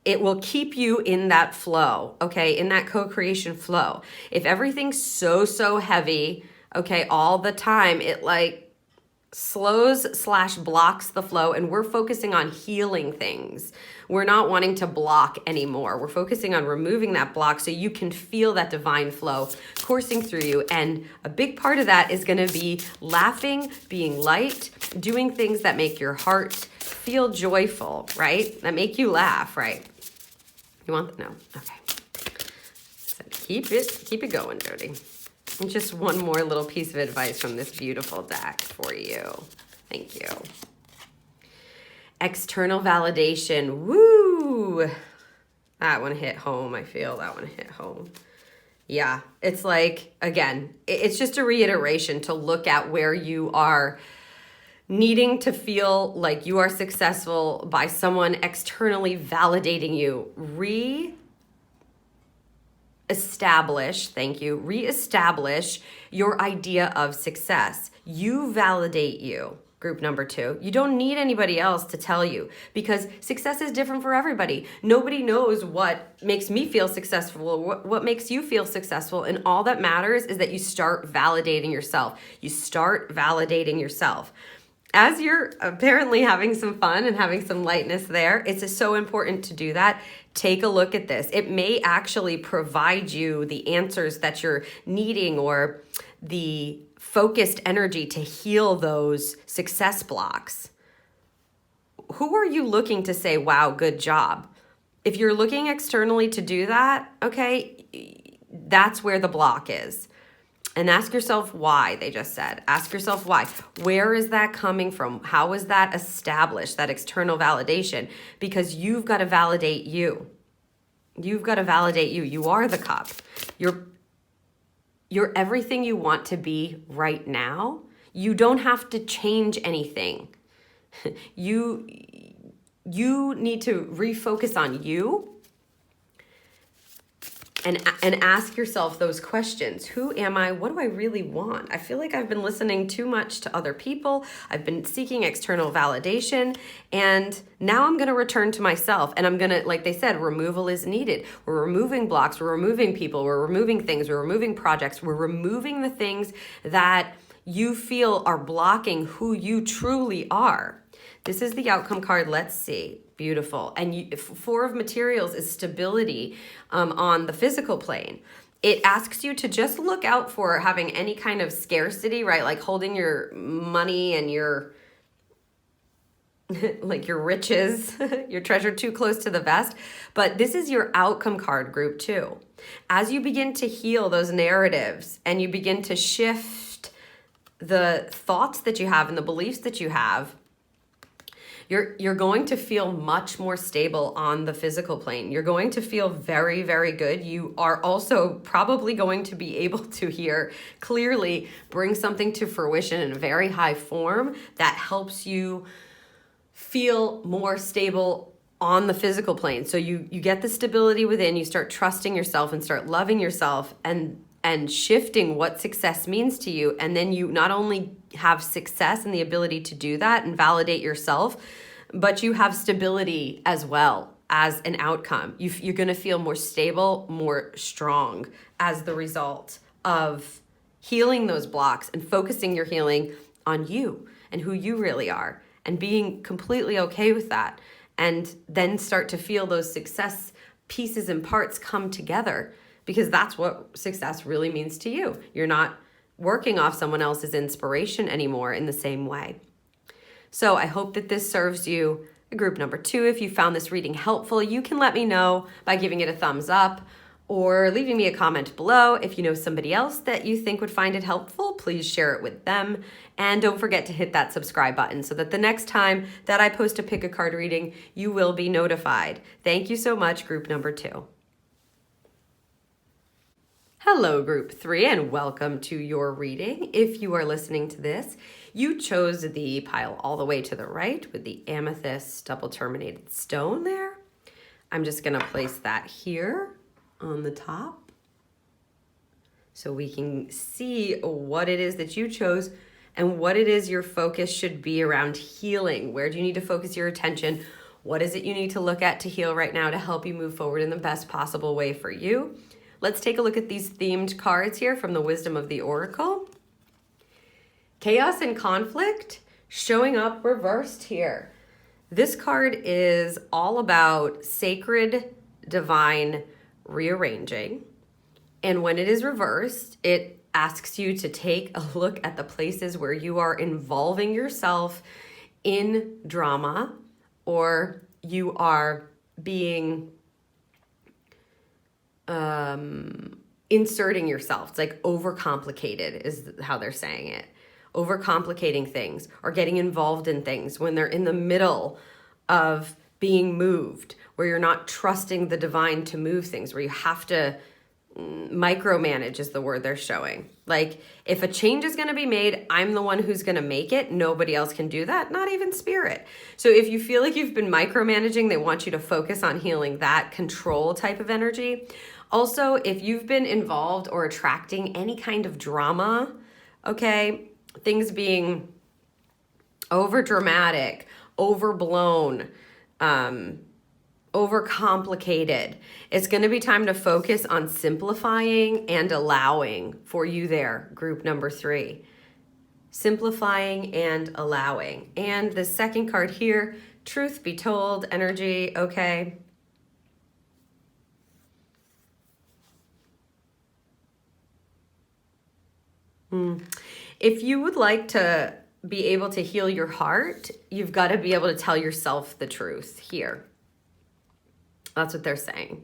It will keep you in that flow, okay, in that co-creation flow. If everything's so heavy, okay, all the time, it slows/blocks the flow, and we're focusing on healing things. We're not wanting to block anymore. We're focusing on removing that block so you can feel that divine flow coursing through you. And a big part of that is going to be laughing, being light, doing things that make your heart feel joyful, right? That make you laugh, right? You want no? Okay. So keep it going, Jody. And just one more little piece of advice from this beautiful deck for you. Thank you. External validation. Woo! That one hit home. I feel that one hit home. Yeah, it's like, again, it's just a reiteration to look at where you are needing to feel like you are successful by someone externally validating you. Reestablish your idea of success. You validate you. Group number 2. You don't need anybody else to tell you, because success is different for everybody. Nobody knows what makes me feel successful or what makes you feel successful. And all that matters is that you start validating yourself. You start validating yourself. As you're apparently having some fun and having some lightness there, it's so important to do that. Take a look at this. It may actually provide you the answers that you're needing, or the focused energy to heal those success blocks. Who are you looking to say, wow, good job? If you're looking externally to do that, okay, that's where the block is. And ask yourself why, they just said. Ask yourself why. Where is that coming from? How is that established, that external validation? Because you've got to validate you. You've got to validate you. You are the cup. You're everything you want to be right now. You don't have to change anything. You need to refocus on you and ask yourself those questions. Who am I? What do I really want? I feel like I've been listening too much to other people. I've been seeking external validation, and now I'm going to return to myself, and I'm going to, like they said, removal is needed. We're removing blocks, we're removing people, we're removing things, we're removing projects, we're removing the things that you feel are blocking who you truly are. This is the outcome card. Let's see. Beautiful. And 4 of materials is stability on the physical plane. It asks you to just look out for having any kind of scarcity, right? Like holding your money and your like your riches, your treasure too close to the vest. But this is your outcome card, group 2. As you begin to heal those narratives and you begin to shift the thoughts that you have and the beliefs that you have, you're going to feel much more stable on the physical plane. You're going to feel very, very good. You are also probably going to be able to here clearly bring something to fruition in a very high form that helps you feel more stable on the physical plane. So you get the stability within, you start trusting yourself and start loving yourself and shifting what success means to you. And then you not only have success and the ability to do that and validate yourself, but you have stability as well as an outcome. You're going to feel more stable, more strong as the result of healing those blocks and focusing your healing on you and who you really are and being completely okay with that. And then start to feel those success pieces and parts come together, because that's what success really means to you. You're not working off someone else's inspiration anymore in the same way. So I hope that this serves you, group number 2. If you found this reading helpful, you can let me know by giving it a thumbs up or leaving me a comment below. If you know somebody else that you think would find it helpful, please share it with them. And don't forget to hit that subscribe button so that the next time that I post a pick a card reading, you will be notified. Thank you so much, group number 2. Hello, group 3, and welcome to your reading. If you are listening to this, you chose the pile all the way to the right with the amethyst double terminated stone there. I'm just going to place that here on the top so we can see what it is that you chose and what it is your focus should be around healing. Where do you need to focus your attention? What is it you need to look at to heal right now to help you move forward in the best possible way for you? Let's take a look at these themed cards here from the Wisdom of the Oracle. Chaos and conflict showing up reversed here. This card is all about sacred, divine rearranging. And when it is reversed, it asks you to take a look at the places where you are involving yourself in drama, or you are being inserting yourself. It's like overcomplicated is how they're saying it. Overcomplicating things or getting involved in things when they're in the middle of being moved, where you're not trusting the divine to move things, where you have to micromanage is the word they're showing. Like, if a change is going to be made, I'm the one who's going to make it. Nobody else can do that, not even spirit. So if you feel like you've been micromanaging, they want you to focus on healing that control type of energy. Also, if you've been involved or attracting any kind of drama, okay, things being over dramatic, overblown, overcomplicated. It's going to be time to focus on simplifying and allowing for you there, group number 3. Simplifying and allowing. And the second card here, truth be told, energy, okay. If you would like to be able to heal your heart, you've got to be able to tell yourself the truth here. That's what they're saying.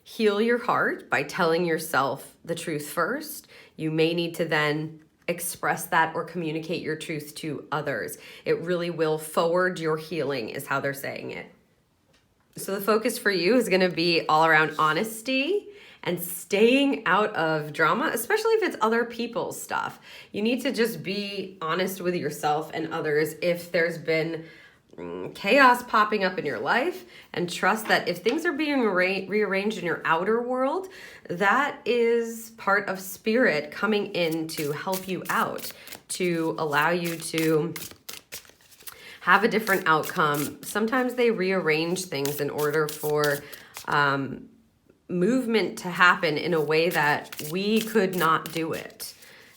Heal your heart by telling yourself the truth first. You may need to then express that or communicate your truth to others. It really will forward your healing, is how they're saying it. So the focus for you is going to be all around honesty and staying out of drama, especially if it's other people's stuff. You need to just be honest with yourself and others if there's been chaos popping up in your life, and trust that if things are being rearranged in your outer world, that is part of spirit coming in to help you out, to allow you to have a different outcome. Sometimes they rearrange things in order for movement to happen in a way that we could not do it.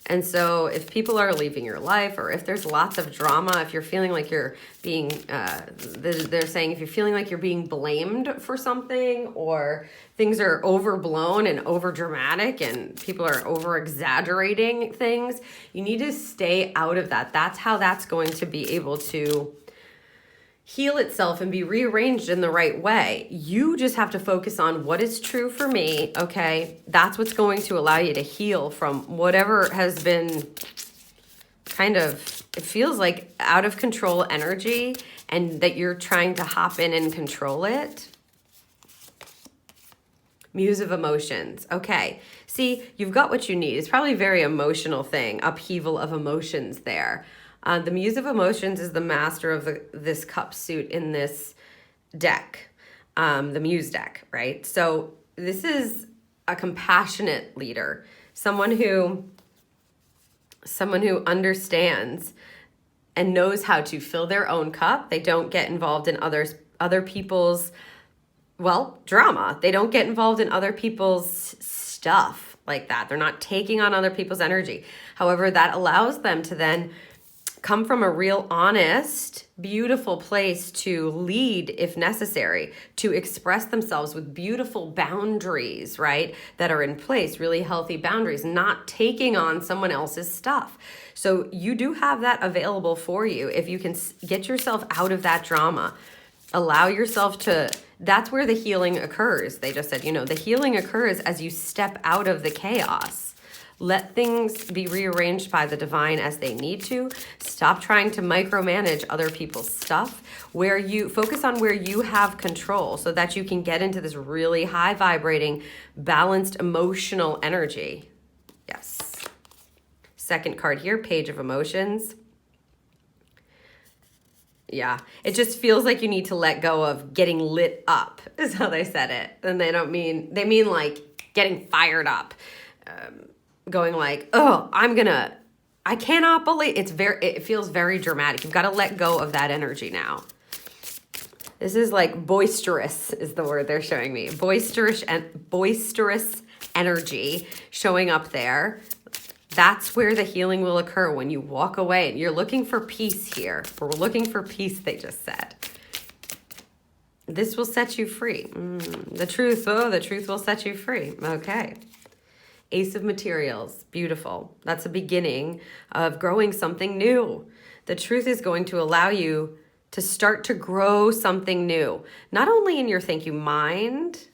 And so if people are leaving your life, or if there's lots of drama, if you're feeling like you're being, they're saying if you're feeling like you're being blamed for something, or things are overblown and over dramatic and people are over exaggerating things, you need to stay out of that. That's how that's going to be able to heal itself and be rearranged in the right way. You just have to focus on what is true for me, okay? That's what's going to allow you to heal from whatever has been kind of, it feels like out of control energy, and that you're trying to hop in and control it. Muse of emotions. Okay. See, you've got what you need. It's probably a very emotional thing, upheaval of emotions there. The Muse of Emotions is the master of this cup suit in this deck, the Muse deck, right? So this is a compassionate leader, someone who understands and knows how to fill their own cup. They don't get involved in other people's, drama. They don't get involved in other people's stuff like that. They're not taking on other people's energy. However, that allows them to then come from a real honest, beautiful place to lead if necessary, to express themselves with beautiful boundaries, right? That are in place, really healthy boundaries, not taking on someone else's stuff. So you do have that available for you if you can get yourself out of that drama. Allow yourself to, that's where the healing occurs. They just said, the healing occurs as you step out of the chaos. Let things be rearranged by the divine as they need to. Stop trying to micromanage other people's stuff. Where you focus on where you have control, so that you can get into this really high vibrating, balanced emotional energy. Yes. Second card here, Page of Emotions. Yeah, it just feels like you need to let go of getting lit up, is how they said it. And they mean like getting fired up. Going like, I cannot believe, it feels very dramatic. You've got to let go of that energy now. This is like boisterous is the word they're showing me. Boisterous energy showing up there. That's where the healing will occur, when you walk away. And you're looking for peace here. We're looking for peace, they just said. This will set you free. The truth will set you free. Okay. Ace of Materials, beautiful. That's the beginning of growing something new. The truth is going to allow you to start to grow something new. Not only in your thank you mind,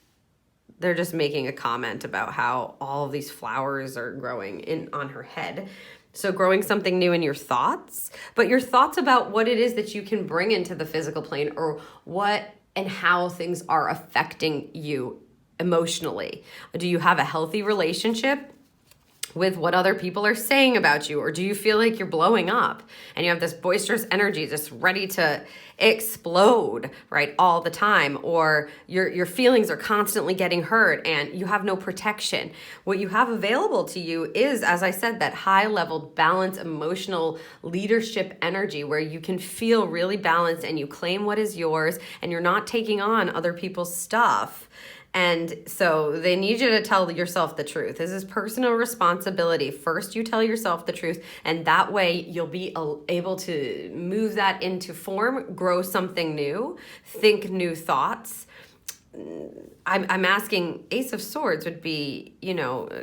they're just making a comment about how all of these flowers are growing on her head. So growing something new in your thoughts, but your thoughts about what it is that you can bring into the physical plane, or what and how things are affecting you emotionally. Do you have a healthy relationship with what other people are saying about you? Or do you feel like you're blowing up and you have this boisterous energy just ready to explode, right, all the time? Or your feelings are constantly getting hurt and you have no protection. What you have available to you is, as I said, that high level balance, emotional leadership energy where you can feel really balanced and you claim what is yours and you're not taking on other people's stuff. And so they need you to tell yourself the truth. This is personal responsibility. First, you tell yourself the truth, and that way you'll be able to move that into form, grow something new, think new thoughts. I'm asking, Ace of Swords would be,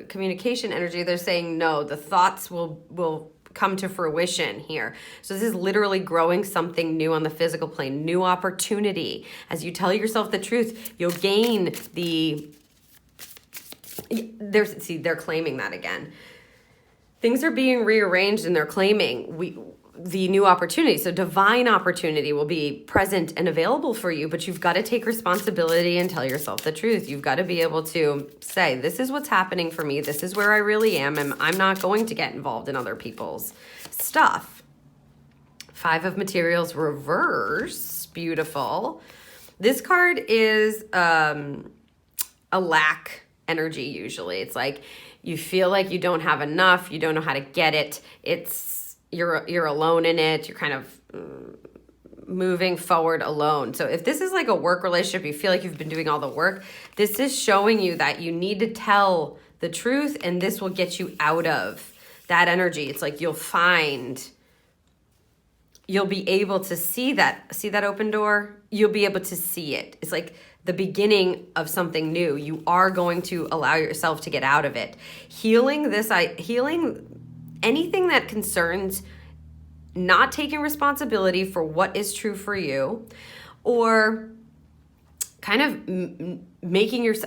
communication energy. They're saying, no, the thoughts will come to fruition here. So this is literally growing something new on the physical plane, new opportunity. As you tell yourself the truth, you'll gain they're claiming that again. Things are being rearranged and they're claiming the new opportunity. So divine opportunity will be present and available for you, but you've got to take responsibility and tell yourself the truth. You've got to be able to say, this is what's happening for me. This is where I really am. And I'm not going to get involved in other people's stuff. 5 of Materials reverse. Beautiful. This card is a lack energy usually. It's like you feel like you don't have enough. You don't know how to get it. You're alone in it. You're kind of moving forward alone. So if this is like a work relationship, you feel like you've been doing all the work, this is showing you that you need to tell the truth and this will get you out of that energy. It's like you'll be able to see that open door. You'll be able to see it. It's like the beginning of something new. You are going to allow yourself to get out of it. Healing anything that concerns not taking responsibility for what is true for you, or kind of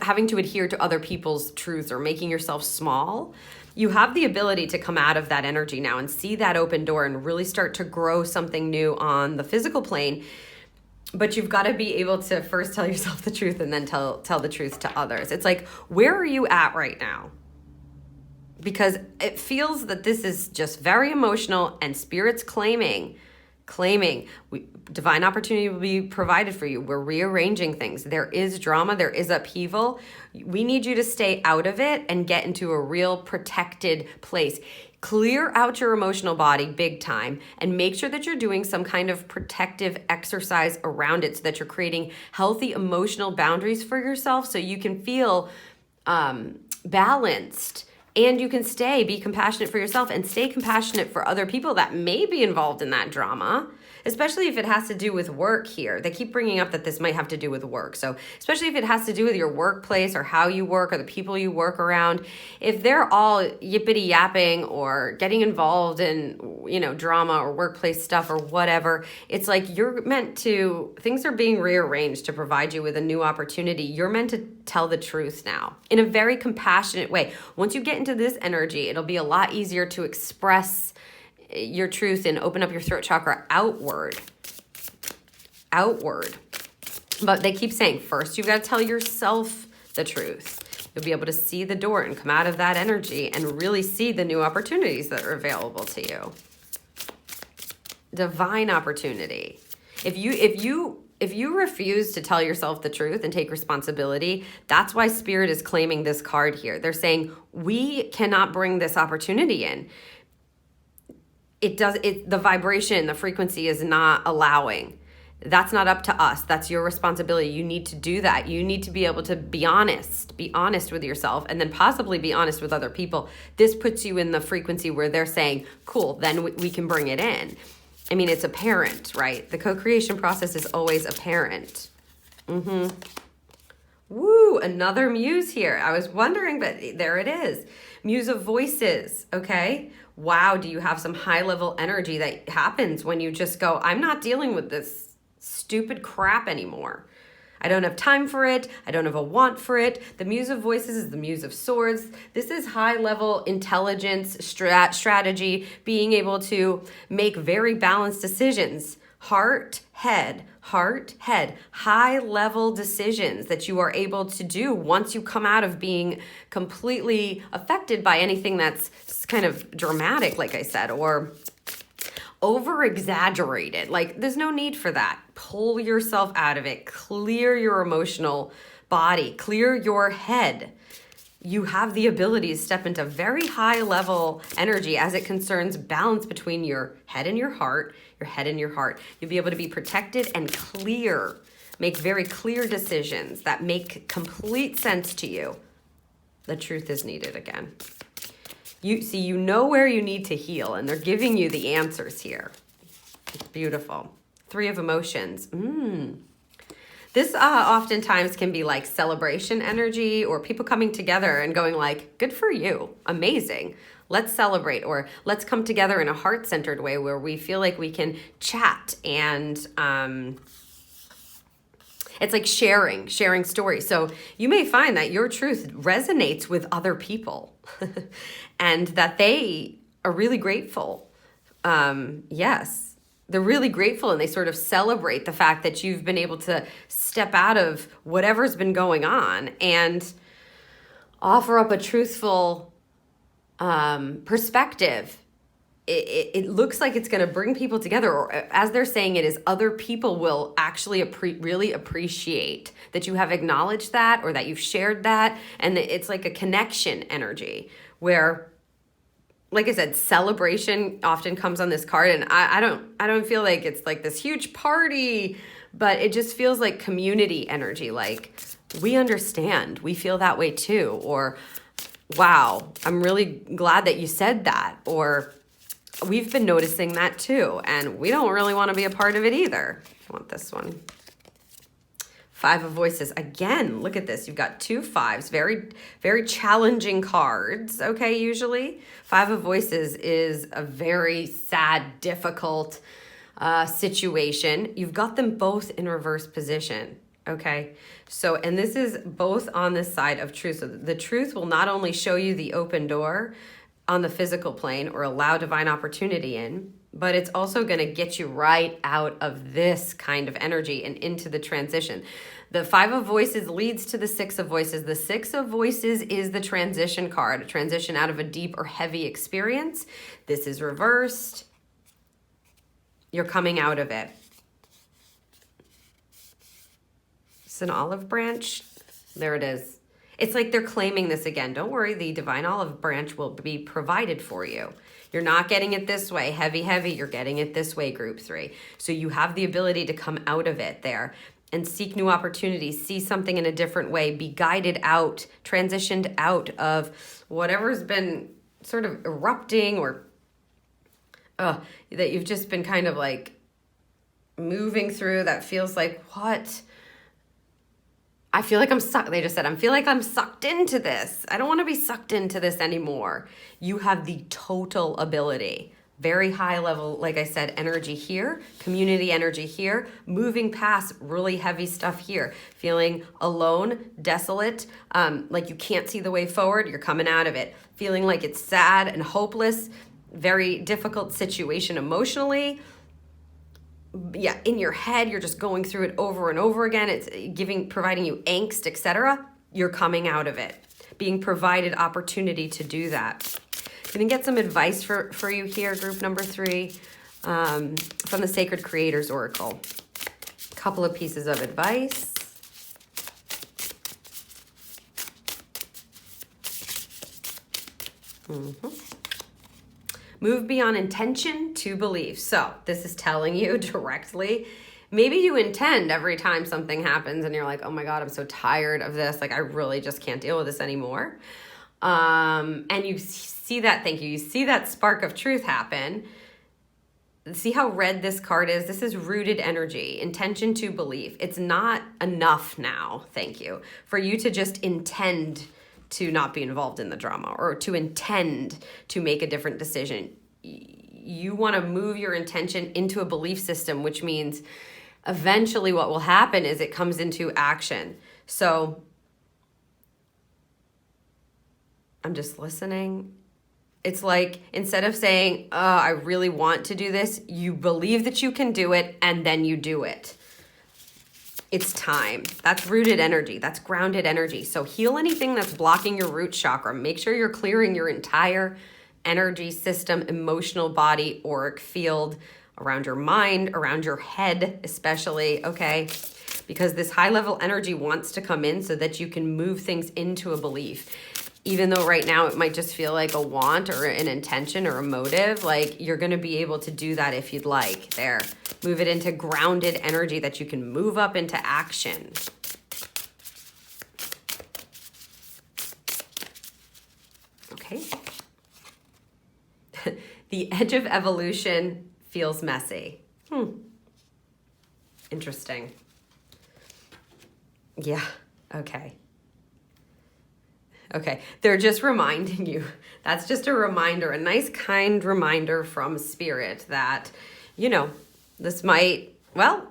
having to adhere to other people's truths or making yourself small. You have the ability to come out of that energy now and see that open door and really start to grow something new on the physical plane. But you've got to be able to first tell yourself the truth and then tell the truth to others. It's like, where are you at right now? Because it feels that this is just very emotional and Spirit's claiming divine opportunity will be provided for you. We're rearranging things. There is drama. There is upheaval. We need you to stay out of it and get into a real protected place. Clear out your emotional body big time and make sure that you're doing some kind of protective exercise around it so that you're creating healthy emotional boundaries for yourself so you can feel balanced. And you can be compassionate for yourself and stay compassionate for other people that may be involved in that drama, especially if it has to do with work here. They keep bringing up that this might have to do with work. So especially if it has to do with your workplace or how you work or the people you work around, if they're all yippity yapping or getting involved in, drama or workplace stuff or whatever, it's like things are being rearranged to provide you with a new opportunity. You're meant to tell the truth now in a very compassionate way. Once you get into this energy, it'll be a lot easier to express your truth and open up your throat chakra outward. But they keep saying, first you've got to tell yourself the truth. You'll be able to see the door and come out of that energy and really see the new opportunities that are available to you. Divine opportunity. If you refuse to tell yourself the truth and take responsibility, that's why Spirit is claiming this card here. They're saying, we cannot bring this opportunity in. The vibration, the frequency is not allowing. That's not up to us. That's your responsibility. You need to do that. You need to be able to be honest with yourself, and then possibly be honest with other people. This puts you in the frequency where they're saying, cool, then we can bring it in. I mean, it's apparent, right? The co-creation process is always apparent. Woo, another muse here. I was wondering, but there it is. Muse of voices, okay? Wow, do you have some high-level energy that happens when you just go, I'm not dealing with this stupid crap anymore. I don't have time for it. I don't have a want for it. The Muse of Voices is the Muse of Swords. This is high-level intelligence, strategy, being able to make very balanced decisions. Heart, head, high level decisions that you are able to do once you come out of being completely affected by anything that's kind of dramatic, like I said, or over exaggerated. Like, there's no need for that. Pull yourself out of it, clear your emotional body, clear your head. You have the ability to step into very high level energy as it concerns balance between your head and your heart, your head and your heart. You'll be able to be protected and clear, make very clear decisions that make complete sense to you. The truth is needed again. You know where you need to heal, and they're giving you the answers here. It's beautiful. 3 of emotions. This oftentimes can be like celebration energy, or people coming together and going like, good for you, amazing. Let's celebrate, or let's come together in a heart-centered way where we feel like we can chat, and it's like sharing stories. So you may find that your truth resonates with other people and that they are really grateful. Yes. They're really grateful, and they sort of celebrate the fact that you've been able to step out of whatever's been going on and offer up a truthful perspective. It looks like it's going to bring people together, or as they're saying it is, other people will actually really appreciate that you have acknowledged that, or that you've shared that. And it's like a connection energy where, like I said, celebration often comes on this card, and I don't feel like it's like this huge party, but it just feels like community energy. Like, we understand, we feel that way too, or wow, I'm really glad that you said that, or we've been noticing that too, and we don't really want to be a part of it either. I want this one. 5 of Voices. Again, look at this. You've got 2 5s, very, very challenging cards, okay, usually. 5 of Voices is a very sad, difficult situation. You've got them both in reverse position, okay? So, and this is both on the side of truth. So the truth will not only show you the open door on the physical plane or allow divine opportunity in, but it's also going to get you right out of this kind of energy and into the transition. The 5 of Voices leads to the 6 of Voices. The 6 of Voices is the transition card, a transition out of a deep or heavy experience. This is reversed. You're coming out of it. It's an olive branch. There it is. It's like they're claiming this again. Don't worry, the divine olive branch will be provided for you. You're not getting it this way, heavy. You're getting it this way, group 3. So you have the ability to come out of it there and seek new opportunities, see something in a different way, be guided out, transitioned out of whatever's been sort of erupting, or that you've just been kind of like moving through that feels like, what? I feel like I'm sucked. They just said, I feel like I'm sucked into this. I don't want to be sucked into this anymore. You have the total ability. Very high level, like I said, energy here, community energy here, moving past really heavy stuff here, feeling alone, desolate, like you can't see the way forward, you're coming out of it. Feeling like it's sad and hopeless, very difficult situation emotionally. Yeah, in your head, you're just going through it over and over again. It's providing you angst, etc. You're coming out of it, being provided opportunity to do that. Going to get some advice for you here, group number 3, from the Sacred Creators Oracle. A couple of pieces of advice. Move beyond intention to belief. So this is telling you directly, maybe you intend every time something happens and you're like, oh my God, I'm so tired of this. Like, I really just can't deal with this anymore. And you see that, thank you. You see that spark of truth happen. See how red this card is? This is rooted energy, intention to belief. It's not enough now, thank you, for you to just intend to not be involved in the drama or to intend to make a different decision. You want to move your intention into a belief system, which means eventually what will happen is it comes into action. So I'm just listening. It's like, instead of saying, oh, I really want to do this, you believe that you can do it, and then you do it. It's time. That's rooted energy. That's grounded energy. So heal anything that's blocking your root chakra. Make sure you're clearing your entire energy system, emotional body, auric field, around your mind, around your head especially, okay? Because this high level energy wants to come in so that you can move things into a belief. Even though right now it might just feel like a want or an intention or a motive, like you're going to be able to do that if you'd like. There. Move it into grounded energy that you can move up into action. Okay. The edge of evolution feels messy. Interesting. Yeah. Okay. Okay, they're just reminding you. That's just a reminder, a nice kind reminder from Spirit that, you know, this might, well,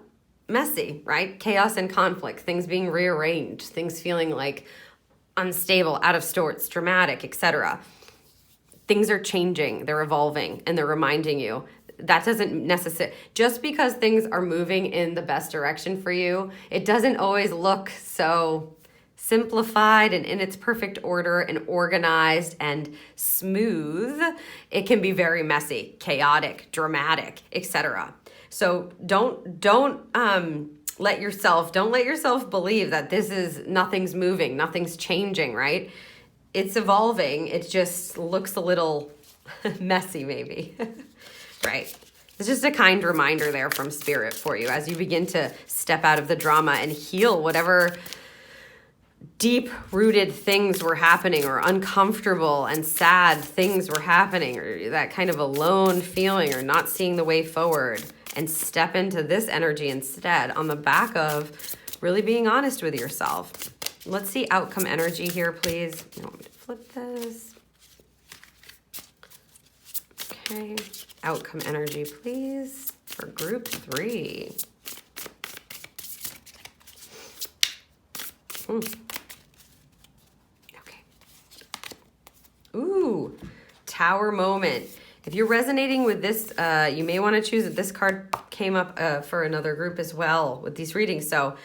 messy, right? Chaos and conflict, things being rearranged, things feeling like unstable, out of sorts, dramatic, etc. Things are changing, they're evolving, and they're reminding you. That doesn't necessarily, just because things are moving in the best direction for you, it doesn't always look so simplified and in its perfect order and organized and smooth. It can be very messy, chaotic, dramatic, etc. So don't let yourself believe that this is nothing's moving, nothing's changing, right? It's evolving. It just looks a little messy maybe. Right. It's just a kind reminder there from Spirit for you as you begin to step out of the drama and heal whatever deep-rooted things were happening, or uncomfortable and sad things were happening, or that kind of alone feeling, or not seeing the way forward, and step into this energy instead on the back of really being honest with yourself. Let's see outcome energy here, please. You want me to flip this? Okay. Outcome energy, please, for group 3. Okay. Ooh, Tower moment. If you're resonating with this, you may want to choose it. This card came up for another group as well with these readings. So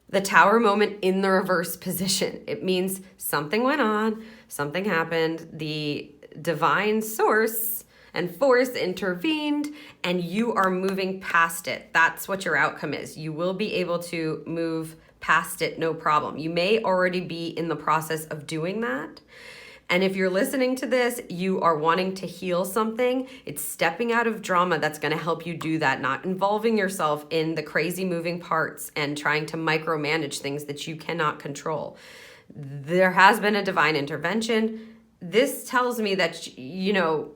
the Tower moment in the reverse position. It means something went on, something happened, the divine source and force intervened, and you are moving past it. That's what your outcome is. You will be able to move past it, no problem. You may already be in the process of doing that. And if you're listening to this, you are wanting to heal something, it's stepping out of drama that's going to help you do that, not involving yourself in the crazy moving parts and trying to micromanage things that you cannot control. There has been a divine intervention. This tells me that, you know,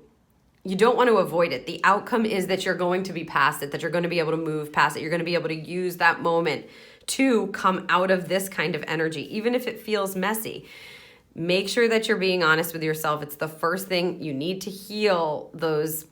you don't want to avoid it. The outcome is that you're going to be past it, that you're going to be able to move past it. You're going to be able to use that moment to come out of this kind of energy, even if it feels messy. Make sure that you're being honest with yourself. It's the first thing. You need to heal those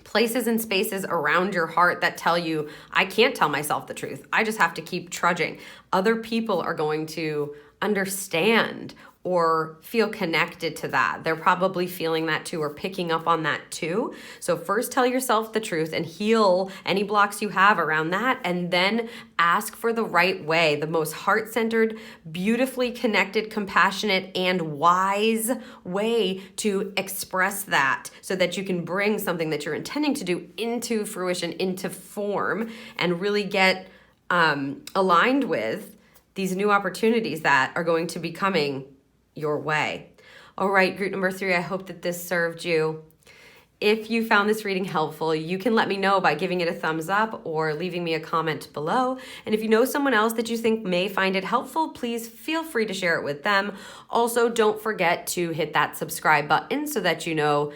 places and spaces around your heart that tell you, I can't tell myself the truth. I just have to keep trudging. Other people are going to understand or feel connected to that. They're probably feeling that too, or picking up on that too. So first tell yourself the truth and heal any blocks you have around that, and then ask for the right way, the most heart-centered, beautifully connected, compassionate, and wise way to express that, so that you can bring something that you're intending to do into fruition, into form, and really get aligned with these new opportunities that are going to be coming your way. All right, group number 3, I hope that this served you. If you found this reading helpful, you can let me know by giving it a thumbs up or leaving me a comment below. And if you know someone else that you think may find it helpful, please feel free to share it with them. Also, don't forget to hit that subscribe button so that you know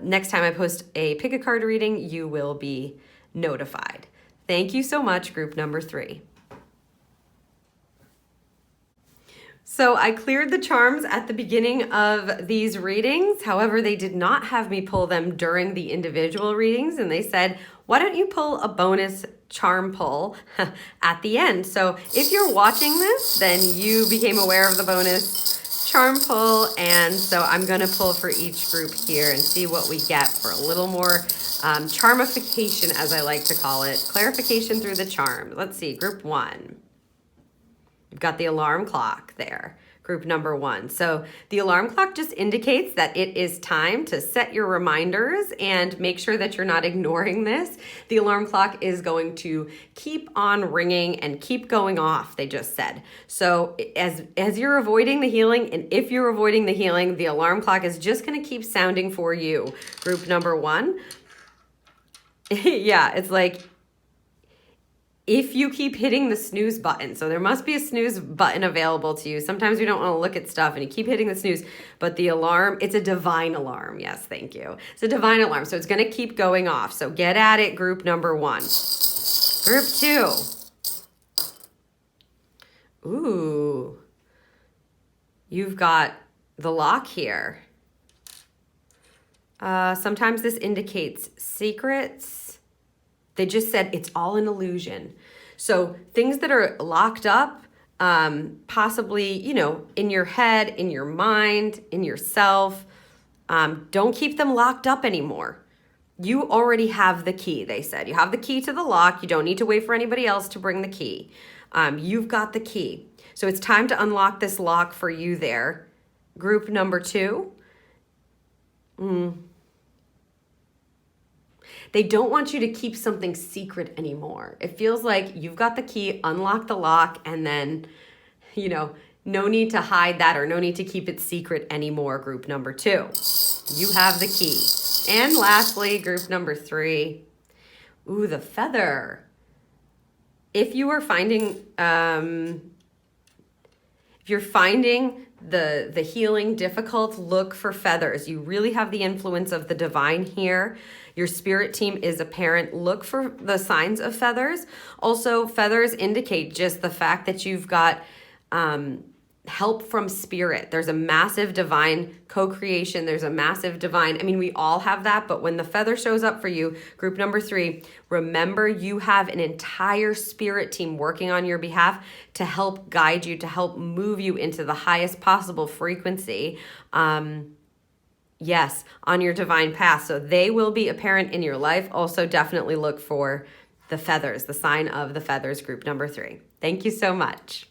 next time I post a pick a card reading, you will be notified. Thank you so much, group number 3. So I cleared the charms at the beginning of these readings. However, they did not have me pull them during the individual readings. And they said, why don't you pull a bonus charm pull at the end? So if you're watching this, then you became aware of the bonus charm pull, and so I'm going to pull for each group here and see what we get for a little more charmification, as I like to call it. Clarification through the charm. Let's see, group 1. You've got the alarm clock there. Group number 1. So the alarm clock just indicates that it is time to set your reminders and make sure that you're not ignoring this. The alarm clock is going to keep on ringing and keep going off, they just said. So as you're avoiding the healing, and if you're avoiding the healing, the alarm clock is just going to keep sounding for you. Group number 1. Yeah, it's like, if you keep hitting the snooze button, so there must be a snooze button available to you. Sometimes we don't want to look at stuff and you keep hitting the snooze, but the alarm, it's a divine alarm. Yes, thank you. It's a divine alarm, so it's going to keep going off. So get at it, group number 1. Group 2. Ooh, you've got the lock here. Sometimes this indicates secrets. They just said it's all an illusion. So things that are locked up, possibly, in your head, in your mind, in yourself, don't keep them locked up anymore. You already have the key, they said. You have the key to the lock. You don't need to wait for anybody else to bring the key. You've got the key. So it's time to unlock this lock for you there. Group number 2. They don't want you to keep something secret anymore. It feels like you've got the key, unlock the lock, and then, no need to hide that or no need to keep it secret anymore, group number 2. You have the key. And lastly, group number 3. Ooh, the feather. If you are finding, if you're finding the healing difficult, look for feathers. You really have the influence of the divine here. Your spirit team is apparent. Look for the signs of feathers. Also, feathers indicate just the fact that you've got help from spirit. There's a massive divine co-creation. There's a massive divine, we all have that, but when the feather shows up for you, group number 3, remember you have an entire spirit team working on your behalf to help guide you, to help move you into the highest possible frequency. Yes, on your divine path. So they will be apparent in your life. Also, definitely look for the feathers, the sign of the feathers, group number 3. Thank you so much.